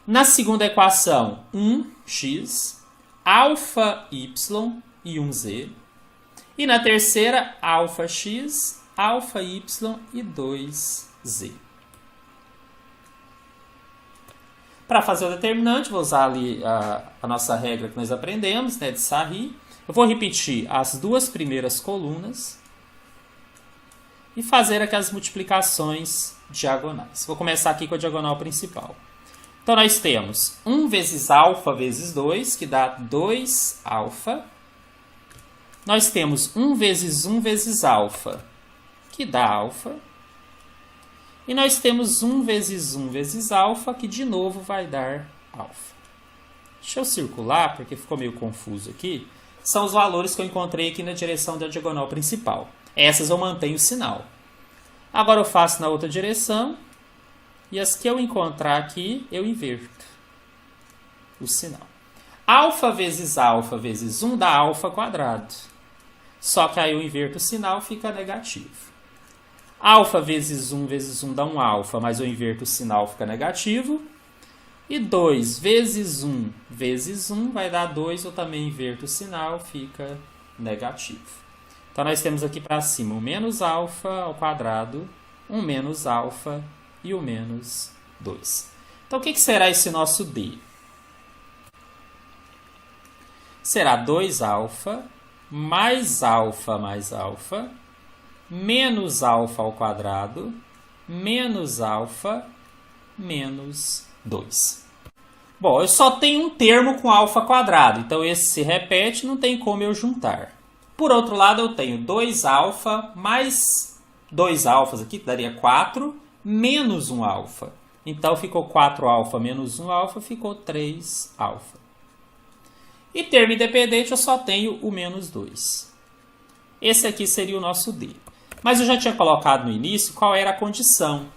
Na segunda equação, 1x, alfa y e 1z. E na terceira, alfa x, alfa y e 2z. Para fazer o determinante, vou usar ali a nossa regra que nós aprendemos, né, de Sarri. Eu vou repetir as duas primeiras colunas e fazer aquelas multiplicações diagonais. Vou começar aqui com a diagonal principal. Então, nós temos 1 vezes alfa vezes 2, que dá 2 alfa. Nós temos 1 vezes alfa, que dá alfa. E nós temos 1 vezes alfa, que de novo vai dar alfa. Deixa eu circular, porque ficou meio confuso aqui. São os valores que eu encontrei aqui na direção da diagonal principal. Essas eu mantenho o sinal. Agora eu faço na outra direção. E as que eu encontrar aqui, eu inverto o sinal. Alfa vezes 1 dá alfa quadrado. Só que aí eu inverto o sinal, fica negativo. Alfa vezes 1 dá um alfa, mas eu inverto o sinal, fica negativo. E 2 vezes 1 vai dar 2, eu também inverto o sinal, fica negativo. Então, nós temos aqui para cima o menos alfa ao quadrado, um menos alfa e o menos 2. Então, o que será esse nosso D? Será 2 alfa mais alfa, menos alfa ao quadrado, menos alfa, menos 2. Bom, eu só tenho um termo com alfa quadrado, então esse se repete, não tem como eu juntar. Por outro lado, eu tenho 2 alfa mais 2 alfas aqui, que daria 4, menos 1 alfa. Então, ficou 4 alfa menos 1 alfa, ficou 3 alfa. E termo independente, eu só tenho o menos 2. Esse aqui seria o nosso D. Mas eu já tinha colocado no início qual era a condição.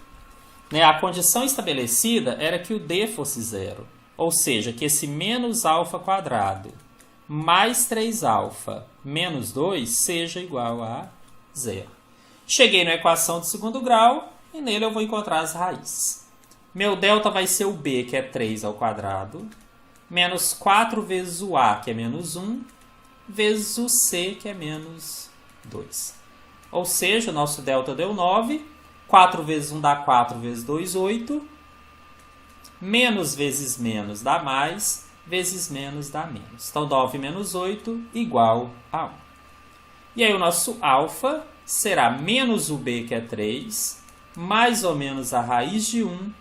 A condição estabelecida era que o D fosse 0. Ou seja, que esse menos alfa quadrado mais 3 alfa menos 2 seja igual a 0. Cheguei na equação de segundo grau e nele eu vou encontrar as raízes. Meu delta vai ser o B, que é 3 ao quadrado, menos 4 vezes o A, que é menos 1, vezes o C, que é menos 2. Ou seja, o nosso delta deu 9. 4 vezes 1 dá 4 vezes 2, 8. Menos vezes menos dá mais. vezes menos dá menos. Então, 9 menos 8 igual a 1. E aí, o nosso alfa será menos o b, que é 3, mais ou menos a raiz de 1,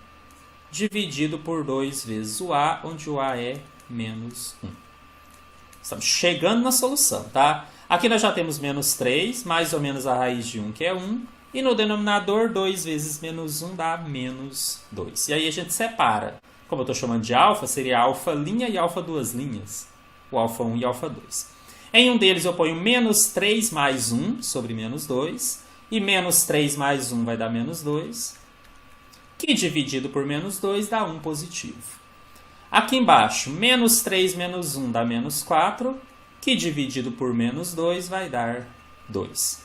dividido por 2 vezes o a, onde o a é menos 1. Estamos chegando na solução, tá? Aqui nós já temos menos 3, mais ou menos a raiz de 1, que é 1. E no denominador, 2 vezes menos 1 dá menos 2. E aí a gente separa. Como eu estou chamando de alfa, seria alfa linha e alfa duas linhas. O alfa 1 e alfa 2. Em um deles eu ponho menos 3 mais 1 sobre menos 2. E menos 3 mais 1 vai dar menos 2. Que dividido por menos 2 dá 1 positivo. Aqui embaixo, menos 3 menos 1 dá menos 4. Que dividido por menos 2 vai dar 2.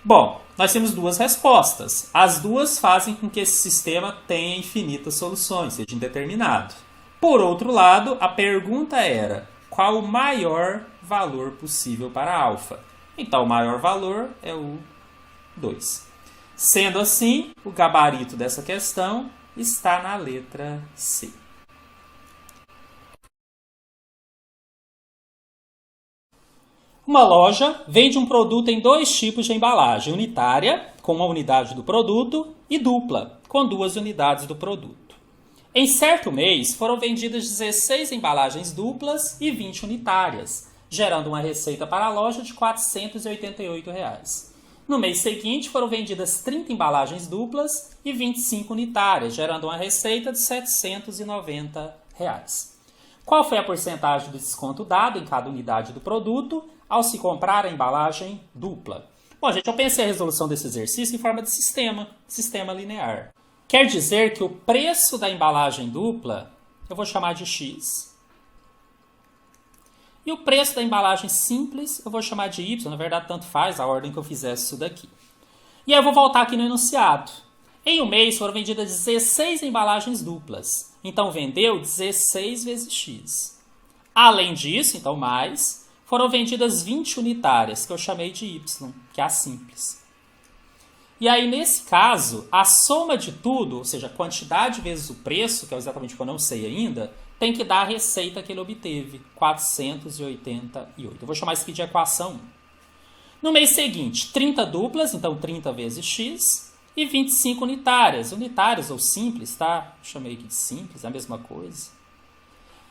Bom, nós temos duas respostas. As duas fazem com que esse sistema tenha infinitas soluções, seja indeterminado. Por outro lado, a pergunta era: qual o maior valor possível para alfa? Então, o maior valor é o 2. Sendo assim, o gabarito dessa questão está na letra C. Uma loja vende um produto em dois tipos de embalagem: unitária, com uma unidade do produto, e dupla, com 2 unidades do produto. Em certo mês, foram vendidas 16 embalagens duplas e 20 unitárias, gerando uma receita para a loja de R$ 488. No mês seguinte, foram vendidas 30 embalagens duplas e 25 unitárias, gerando uma receita de R$ 790. Qual foi a porcentagem do desconto dado em cada unidade do produto ao se comprar a embalagem dupla? Bom, gente, eu pensei a resolução desse exercício em forma de sistema linear. Quer dizer que o preço da embalagem dupla eu vou chamar de X. E o preço da embalagem simples eu vou chamar de Y. Na verdade, tanto faz a ordem que eu fizesse isso daqui. E aí eu vou voltar aqui no enunciado. Em um mês foram vendidas 16 embalagens duplas. Então, vendeu 16 vezes X. Além disso, então mais, foram vendidas 20 unitárias, que eu chamei de Y, que é a simples. E aí, nesse caso, a soma de tudo, ou seja, a quantidade vezes o preço, que é exatamente o que eu não sei ainda, tem que dar a receita que ele obteve, 488. Eu vou chamar isso aqui de equação 1. No mês seguinte, 30 duplas, então 30 vezes X, e 25 unitárias ou simples, tá? Chamei aqui de simples, é a mesma coisa.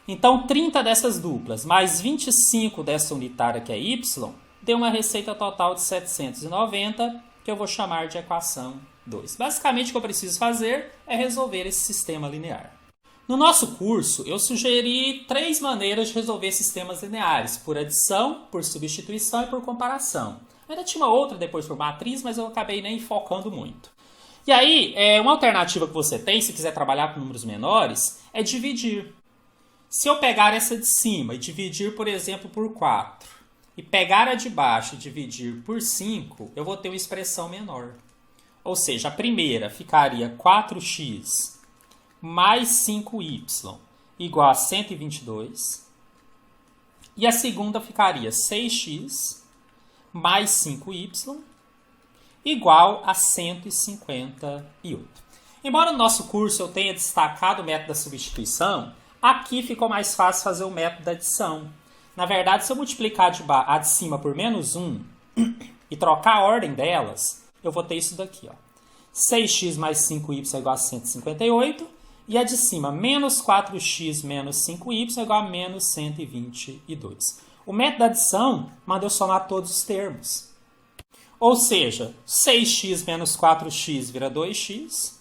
Então, 30 dessas duplas mais 25 dessa unitária, que é Y, deu uma receita total de 790, que eu vou chamar de equação 2. Basicamente, o que eu preciso fazer é resolver esse sistema linear. No nosso curso, eu sugeri 3 maneiras de resolver sistemas lineares: por adição, por substituição e por comparação. Ainda tinha uma outra depois por matriz, mas eu acabei nem focando muito. E aí, uma alternativa que você tem, se quiser trabalhar com números menores, é dividir. Se eu pegar essa de cima e dividir, por exemplo, por 4, e pegar a de baixo e dividir por 5, eu vou ter uma expressão menor. Ou seja, a primeira ficaria 4x mais 5y igual a 122. E a segunda ficaria 6x mais 5y igual a 158. Embora no nosso curso eu tenha destacado o método da substituição, aqui ficou mais fácil fazer o método da adição. Na verdade, se eu multiplicar a de cima por menos 1 e trocar a ordem delas, eu vou ter isso daqui, ó. 6x mais 5y é igual a 158. E a de cima, menos 4x menos 5y é igual a menos 122. O método da adição manda eu somar todos os termos. Ou seja, 6x menos 4x vira 2x.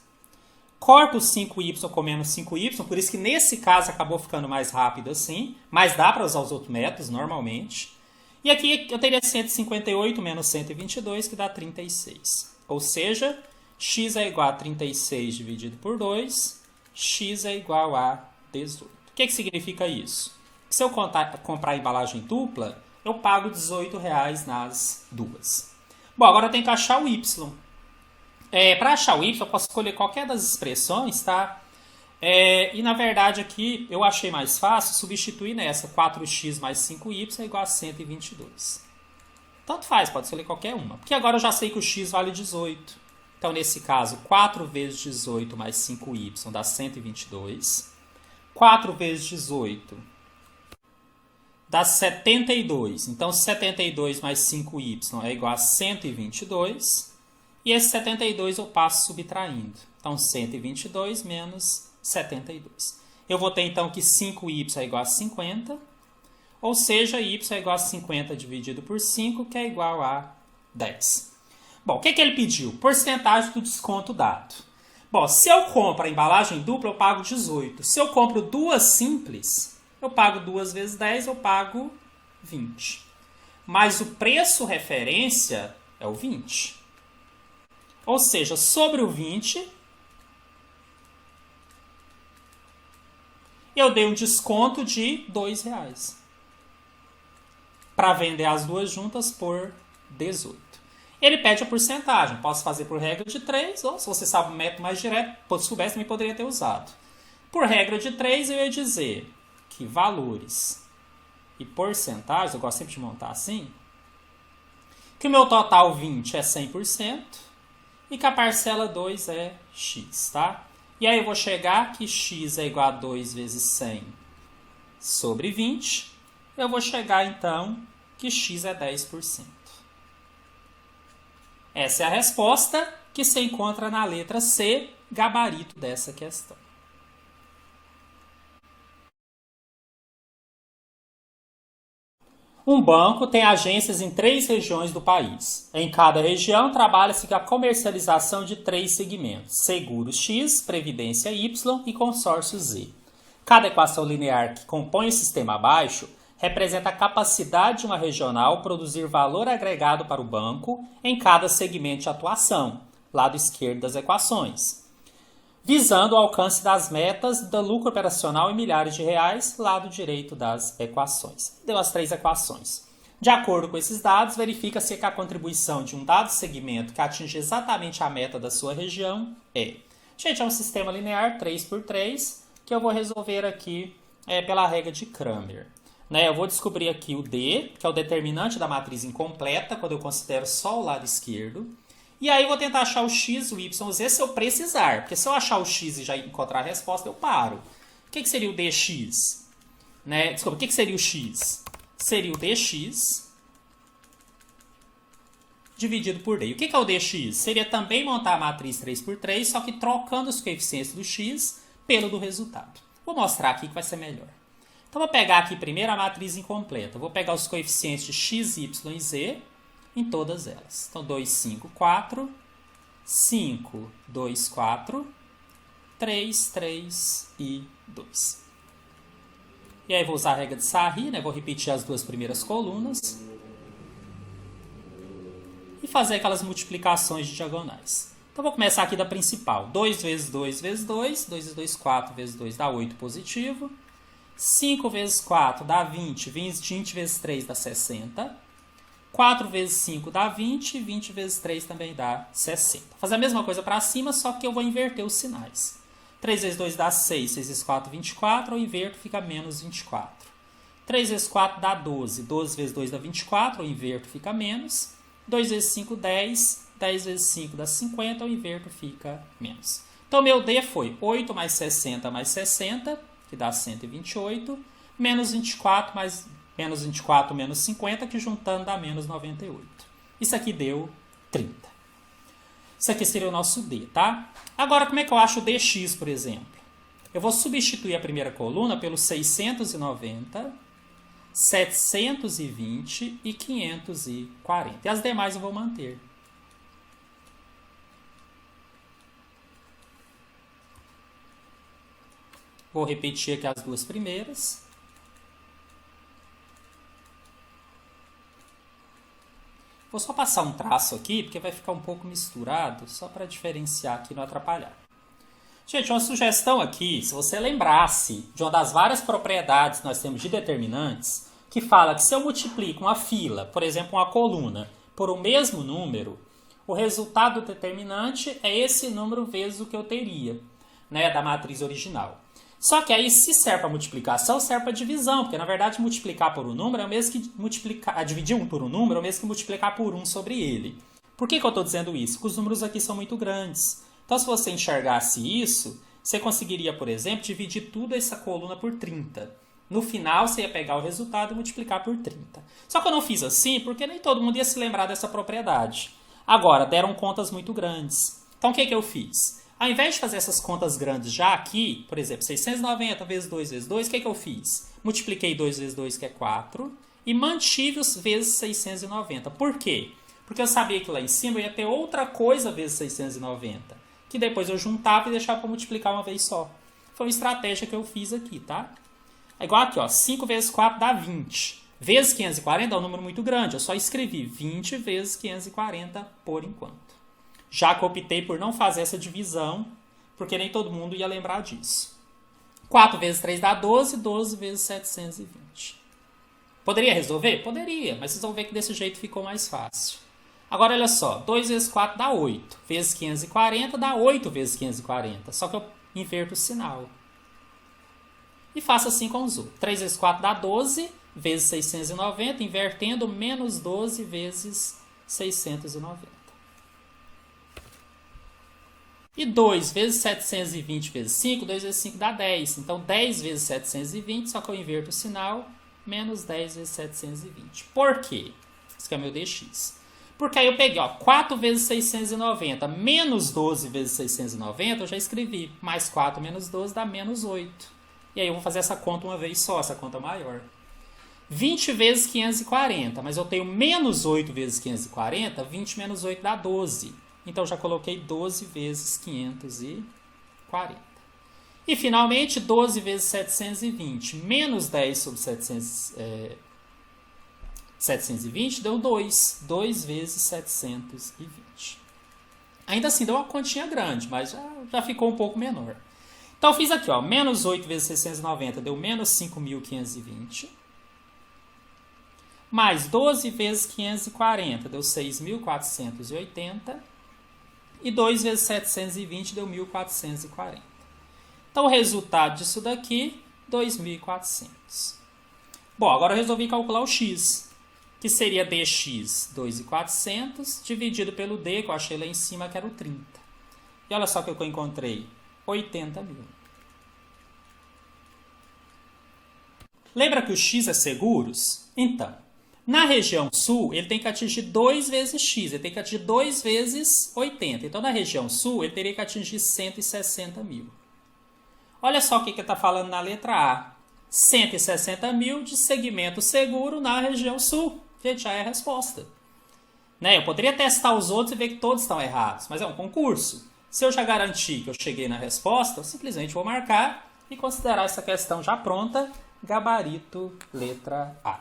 Corto o 5y com menos 5y, por isso que nesse caso acabou ficando mais rápido assim, mas dá para usar os outros métodos normalmente. E aqui eu teria 158 menos 122, que dá 36. Ou seja, x é igual a 36 dividido por 2, x é igual a 18. O que significa isso? Que se eu comprar embalagem dupla, eu pago R$18 nas duas. Bom, agora eu tenho que achar o y. Para achar o y, eu posso escolher qualquer das expressões, tá? E na verdade aqui eu achei mais fácil substituir nessa. 4x mais 5y é igual a 122. Tanto faz, pode escolher qualquer uma. Porque agora eu já sei que o x vale 18. Então, nesse caso, 4 vezes 18 mais 5y dá 122. 4 vezes 18 dá 72. Então, 72 mais 5y é igual a 122. E esse 72 eu passo subtraindo. Então, 122 menos 72. Eu vou ter, então, que 5y é igual a 50. Ou seja, y é igual a 50 dividido por 5, que é igual a 10. Bom, o que ele pediu? Porcentagem do desconto dado. Bom, se eu compro a embalagem dupla, eu pago 18. Se eu compro duas simples, eu pago 2 vezes 10, eu pago 20. Mas o preço referência é o 20. Ou seja, sobre o 20, eu dei um desconto de R$2. Para vender as duas juntas por 18. Ele pede a porcentagem. Posso fazer por regra de 3, ou se você sabe o método mais direto, se soubesse, também poderia ter usado. Por regra de 3, eu ia dizer que valores e porcentagens, eu gosto sempre de montar assim, que o meu total 20 é 100% e que a parcela 2 é x, tá? E aí eu vou chegar que x é igual a 2 vezes 100 sobre 20. Eu vou chegar, então, que x é 10%. Essa é a resposta que se encontra na letra C, gabarito dessa questão. Um banco tem agências em 3 regiões do país. Em cada região, trabalha-se com a comercialização de 3 segmentos: Seguros X, Previdência Y e Consórcio Z. Cada equação linear que compõe o sistema abaixo representa a capacidade de uma regional produzir valor agregado para o banco em cada segmento de atuação, lado esquerdo das equações, visando o alcance das metas do lucro operacional em milhares de reais, lado direito das equações. Deu as 3 equações. De acordo com esses dados, verifica-se que a contribuição de um dado segmento que atinge exatamente a meta da sua região é... Gente, é um sistema linear 3×3 que eu vou resolver aqui pela regra de Cramer. Eu vou descobrir aqui o D, que é o determinante da matriz incompleta, quando eu considero só o lado esquerdo. E aí eu vou tentar achar o x, o y, o z se eu precisar. Porque se eu achar o x e já encontrar a resposta, eu paro. O que seria o dx? Desculpa, o que seria o x? Seria o dx dividido por d. E o que é o dx? Seria também montar a matriz 3×3, só que trocando os coeficientes do x pelo do resultado. Vou mostrar aqui que vai ser melhor. Então, vou pegar aqui primeiro a matriz incompleta. Vou pegar os coeficientes de x, y e z em todas elas. Então, 2, 5, 4, 5, 2, 4, 3, 3 e 2. E aí, vou usar a regra de Sarri, vou repetir as 2 primeiras colunas e fazer aquelas multiplicações de diagonais. Então, vou começar aqui da principal. 2 vezes 2 vezes 2, 2 vezes 2, 4 vezes 2 dá 8 positivo. 5 vezes 4 dá 20, 20 vezes 3 dá 60. 4 vezes 5 dá 20, 20 vezes 3 também dá 60. Vou fazer a mesma coisa para cima, só que eu vou inverter os sinais. 3 vezes 2 dá 6, 6 vezes 4, 24, eu inverto, fica menos 24. 3 vezes 4 dá 12, 12 vezes 2 dá 24, eu inverto, fica menos. 2 vezes 5, 10, 10 vezes 5 dá 50, eu inverto, fica menos. Então, meu D foi 8 mais 60 mais 60, que dá 128, menos 24 mais menos 24 menos 50, que juntando dá menos 98. Isso aqui deu 30. Isso aqui seria o nosso D, tá? Agora, como é que eu acho o dx, por exemplo? Eu vou substituir a primeira coluna pelo 690, 720 e 540. E as demais eu vou manter. Vou repetir aqui as 2 primeiras. Vou só passar um traço aqui, porque vai ficar um pouco misturado, só para diferenciar aqui e não atrapalhar. Gente, uma sugestão aqui, se você lembrasse de uma das várias propriedades que nós temos de determinantes, que fala que se eu multiplico uma fila, por exemplo, uma coluna, por o mesmo número, o resultado do determinante é esse número vezes o que eu teria, da matriz original. Só que aí, se serve para multiplicação, serve para divisão, porque na verdade multiplicar por um número é o mesmo que dividir um por um número é o mesmo que multiplicar por 1 sobre ele. Por que eu estou dizendo isso? Porque os números aqui são muito grandes. Então, se você enxergasse isso, você conseguiria, por exemplo, dividir toda essa coluna por 30. No final, você ia pegar o resultado e multiplicar por 30. Só que eu não fiz assim porque nem todo mundo ia se lembrar dessa propriedade. Agora, deram contas muito grandes. Então, o que eu fiz? Ao invés de fazer essas contas grandes já aqui, por exemplo, 690 vezes 2 vezes 2, o que eu fiz? Multipliquei 2 vezes 2, que é 4, e mantive os vezes 690. Por quê? Porque eu sabia que lá em cima eu ia ter outra coisa vezes 690, que depois eu juntava e deixava para multiplicar uma vez só. Foi uma estratégia que eu fiz aqui, tá? É igual aqui, ó, 5 vezes 4 dá 20. Vezes 540 é um número muito grande, eu só escrevi 20 vezes 540 por enquanto. Já que eu optei por não fazer essa divisão, porque nem todo mundo ia lembrar disso. 4 vezes 3 dá 12, 12 vezes 720. Poderia resolver? Poderia, mas vocês vão ver que desse jeito ficou mais fácil. Agora, olha só, 2 vezes 4 dá 8, vezes 540 dá 8 vezes 540, só que eu inverto o sinal. E faço assim com os outros. 3 vezes 4 dá 12, vezes 690, invertendo, menos 12 vezes 690. E 2 vezes 720 vezes 5, 2 vezes 5 dá 10. Então, 10 vezes 720, só que eu inverto o sinal, menos 10 vezes 720. Por quê? Isso aqui é meu dx. Porque aí eu peguei, ó, 4 vezes 690 menos 12 vezes 690, eu já escrevi. Mais 4 menos 12 dá menos 8. E aí eu vou fazer essa conta uma vez só, essa conta maior. 20 vezes 540, mas eu tenho menos 8 vezes 540, 20 menos 8 dá 12. Então, já coloquei 12 vezes 540. E, finalmente, 12 vezes 720 menos 10 sobre 720 deu 2. 2 vezes 720. Ainda assim, deu uma continha grande, mas já ficou um pouco menor. Então, eu fiz aqui, ó, menos 8 vezes 690 deu menos 5.520. Mais 12 vezes 540 deu 6.480. E 2 vezes 720 deu 1.440. Então, o resultado disso daqui, 2.400. Bom, agora eu resolvi calcular o x, que seria dx 2.400 dividido pelo d, que eu achei lá em cima, que era o 30. E olha só o que eu encontrei, 80.000. Lembra que o x é seguros? Então, na região sul, ele tem que atingir 2 vezes x, ele tem que atingir 2 vezes 80. Então, na região sul, ele teria que atingir 160.000. Olha só o que ele está falando na letra A. 160.000 de segmento seguro na região sul. Gente, já é a resposta. Né? Eu poderia testar os outros e ver que todos estão errados, mas é um concurso. Se eu já garantir que eu cheguei na resposta, eu simplesmente vou marcar e considerar essa questão já pronta, gabarito letra A.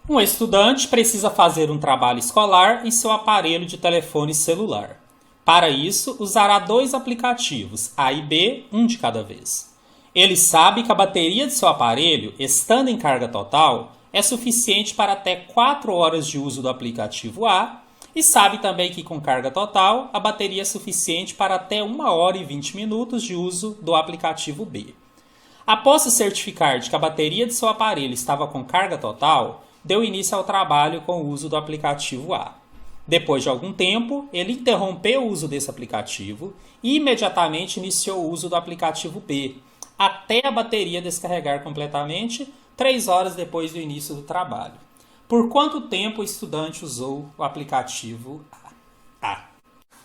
Um estudante precisa fazer um trabalho escolar em seu aparelho de telefone celular. Para isso, usará 2 aplicativos, A e B, um de cada vez. Ele sabe que a bateria de seu aparelho, estando em carga total, é suficiente para até 4 horas de uso do aplicativo A e sabe também que com carga total, a bateria é suficiente para até 1 hora e 20 minutos de uso do aplicativo B. Após se certificar de que a bateria de seu aparelho estava com carga total, deu início ao trabalho com o uso do aplicativo A. Depois de algum tempo, ele interrompeu o uso desse aplicativo e imediatamente iniciou o uso do aplicativo B, até a bateria descarregar completamente, 3 horas depois do início do trabalho. Por quanto tempo o estudante usou o aplicativo A?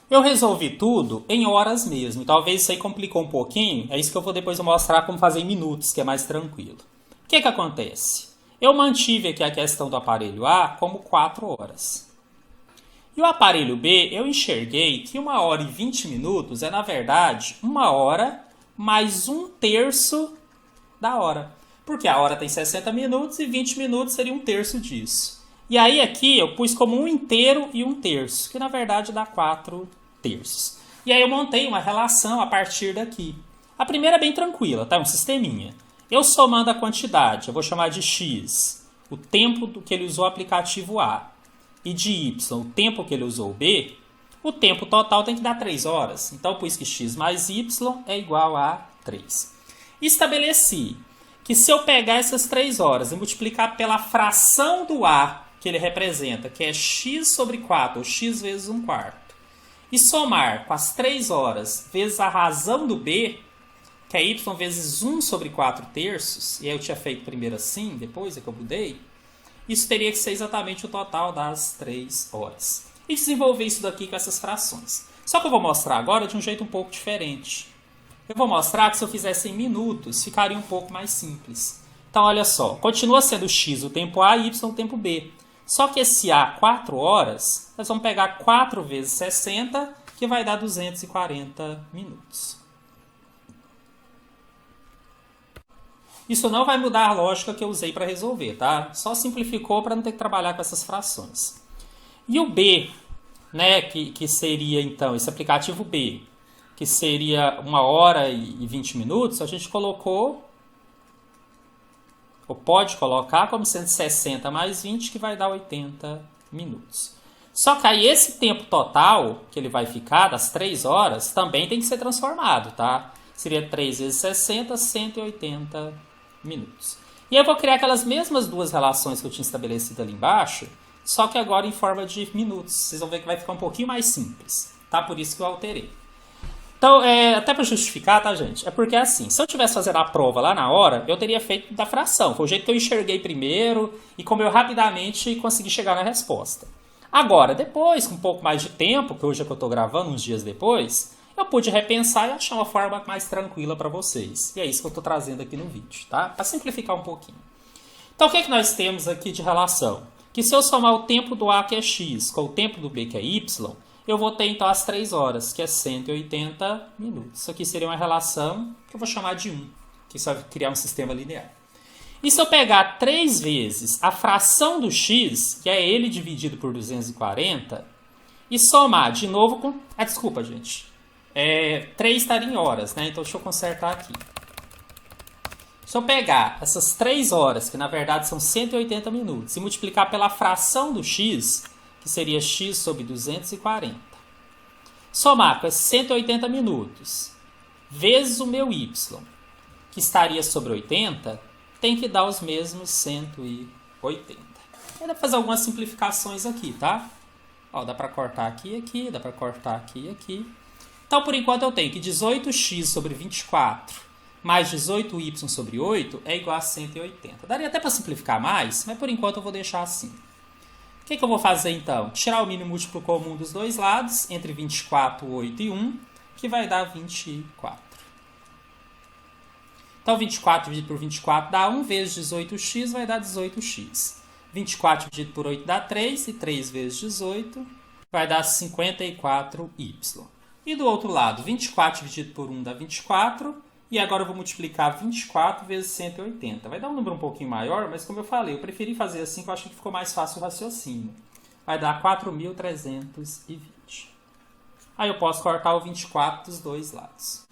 Eu resolvi tudo em horas mesmo. Talvez isso aí complicou um pouquinho. É isso que eu vou depois mostrar como fazer em minutos, que é mais tranquilo. O que acontece? Eu mantive aqui a questão do aparelho A como 4 horas. E o aparelho B, eu enxerguei que 1 hora e 20 minutos é, na verdade, 1 hora mais 1/3 da hora. Porque a hora tem 60 minutos e 20 minutos seria 1/3 disso. E aí aqui eu pus como 1 inteiro e 1/3, que na verdade dá 4/3. E aí eu montei uma relação a partir daqui. A primeira é bem tranquila, tá? É um sisteminha. Eu somando a quantidade, eu vou chamar de x, o tempo do que ele usou o aplicativo A, e de y, o tempo que ele usou o B, o tempo total tem que dar 3 horas. Então, eu pus que x mais y é igual a 3. Estabeleci que se eu pegar essas 3 horas e multiplicar pela fração do A que ele representa, que é x sobre 4, ou x vezes 1/4, e somar com as 3 horas vezes a razão do B, que é y vezes 1 sobre 4/3, e aí eu tinha feito primeiro assim, depois é que eu mudei, isso teria que ser exatamente o total das 3 horas. E desenvolver isso daqui com essas frações. Só que eu vou mostrar agora de um jeito um pouco diferente. Eu vou mostrar que se eu fizesse em minutos, ficaria um pouco mais simples. Então, olha só, continua sendo x o tempo A e y o tempo B. Só que esse A, 4 horas, nós vamos pegar 4 vezes 60, que vai dar 240 minutos. Isso não vai mudar a lógica que eu usei para resolver, tá? Só simplificou para não ter que trabalhar com essas frações. E o B, né, que seria então esse aplicativo B, que seria 1 hora e 20 minutos, a gente colocou, ou pode colocar como sendo 60 mais 20, que vai dar 80 minutos. Só que aí esse tempo total que ele vai ficar, das 3 horas, também tem que ser transformado, tá? Seria 3 vezes 60, 180 minutos. E eu vou criar aquelas mesmas duas relações que eu tinha estabelecido ali embaixo, só que agora em forma de minutos. Vocês vão ver que vai ficar um pouquinho mais simples, tá? Por isso que eu alterei. Então, até para justificar, tá, gente? É porque assim, se eu tivesse fazendo a prova lá na hora, eu teria feito da fração. Foi o jeito que eu enxerguei primeiro e como eu rapidamente consegui chegar na resposta. Agora, depois, com um pouco mais de tempo, que hoje é que eu estou gravando, uns dias depois, eu pude repensar e achar uma forma mais tranquila para vocês. E é isso que eu estou trazendo aqui no vídeo, tá? Para simplificar um pouquinho. Então, o que é que nós temos aqui de relação? Que se eu somar o tempo do A, que é x, com o tempo do B, que é y, eu vou ter então as 3 horas, que é 180 minutos. Isso aqui seria uma relação que eu vou chamar de 1, que isso vai criar um sistema linear. E se eu pegar 3 vezes a fração do x, que é ele dividido por 240, e somar de novo com... desculpa, gente. 3 estaria em horas, né? Então deixa eu consertar aqui. Se eu pegar essas 3 horas, que na verdade são 180 minutos, e multiplicar pela fração do x, que seria x sobre 240, somar com esses 180 minutos, vezes o meu y, que estaria sobre 80, tem que dar os mesmos 180. Aí dá para fazer algumas simplificações aqui, tá? Ó, dá para cortar aqui e aqui, dá para cortar aqui e aqui. Então, por enquanto, eu tenho que 18x sobre 24 mais 18y sobre 8 é igual a 180. Daria até para simplificar mais, mas por enquanto eu vou deixar assim. O que eu vou fazer, então? Tirar o mínimo múltiplo comum dos dois lados, entre 24, 8 e 1, que vai dar 24. Então, 24 dividido por 24 dá 1 vezes 18x, vai dar 18x. 24 dividido por 8 dá 3, e 3 vezes 18 vai dar 54y. E do outro lado, 24 dividido por 1 dá 24, e agora eu vou multiplicar 24 vezes 180. Vai dar um número um pouquinho maior, mas como eu falei, eu preferi fazer assim, que eu acho que ficou mais fácil o raciocínio. Vai dar 4.320. Aí eu posso cortar o 24 dos dois lados.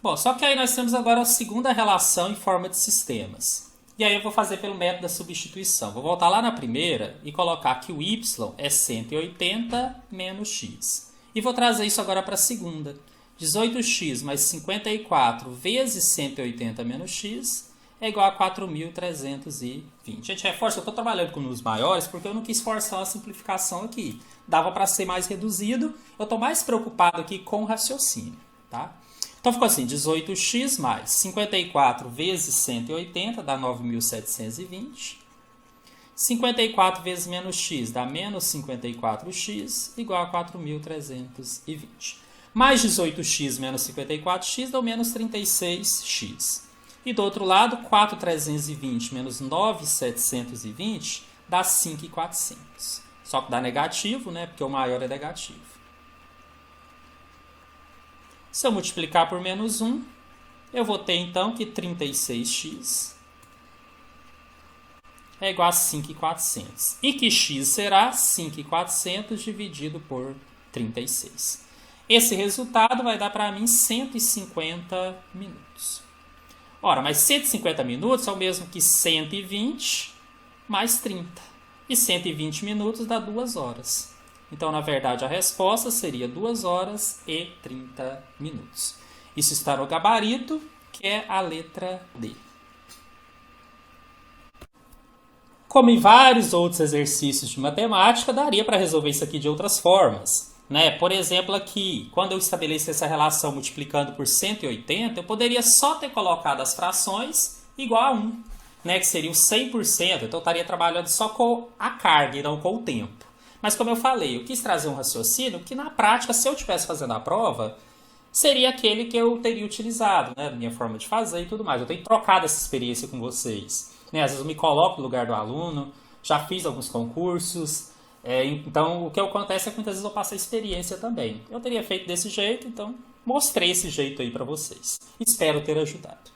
Bom, só que aí nós temos agora a segunda relação em forma de sistemas. E aí eu vou fazer pelo método da substituição. Vou voltar lá na primeira e colocar que o y é 180 menos x. E vou trazer isso agora para a segunda. 18x mais 54 vezes 180 menos x é igual a 4.320. Gente, reforça, eu estou trabalhando com números maiores porque eu não quis forçar a simplificação aqui. Dava para ser mais reduzido. Eu estou mais preocupado aqui com o raciocínio, tá? Então ficou assim, 18x mais 54 vezes 180 dá 9.720. 54 vezes menos x dá menos 54x, igual a 4.320. Mais 18x menos 54x dá menos 36x. E do outro lado, 4.320 menos 9.720 dá 5.400. Só que dá negativo, né? Porque o maior é negativo. Se eu multiplicar por menos 1, eu vou ter então que 36x é igual a 5.400. E que x será 5.400 dividido por 36. Esse resultado vai dar para mim 150 minutos. Ora, mas 150 minutos é o mesmo que 120 mais 30. E 120 minutos dá 2 horas. Então, na verdade, a resposta seria 2 horas e 30 minutos. Isso está no gabarito, que é a letra D. Como em vários outros exercícios de matemática, daria para resolver isso aqui de outras formas. Né? Por exemplo, aqui, quando eu estabeleço essa relação multiplicando por 180, eu poderia só ter colocado as frações igual a 1, né? Que seria o 100%, então eu estaria trabalhando só com a carga e não com o tempo. Mas como eu falei, eu quis trazer um raciocínio que na prática, se eu estivesse fazendo a prova, seria aquele que eu teria utilizado, né? Da minha forma de fazer e tudo mais. Eu tenho trocado essa experiência com vocês. Né? Às vezes eu me coloco no lugar do aluno, já fiz alguns concursos, então o que acontece é que muitas vezes eu passo a experiência também. Eu teria feito desse jeito, então mostrei esse jeito aí para vocês. Espero ter ajudado.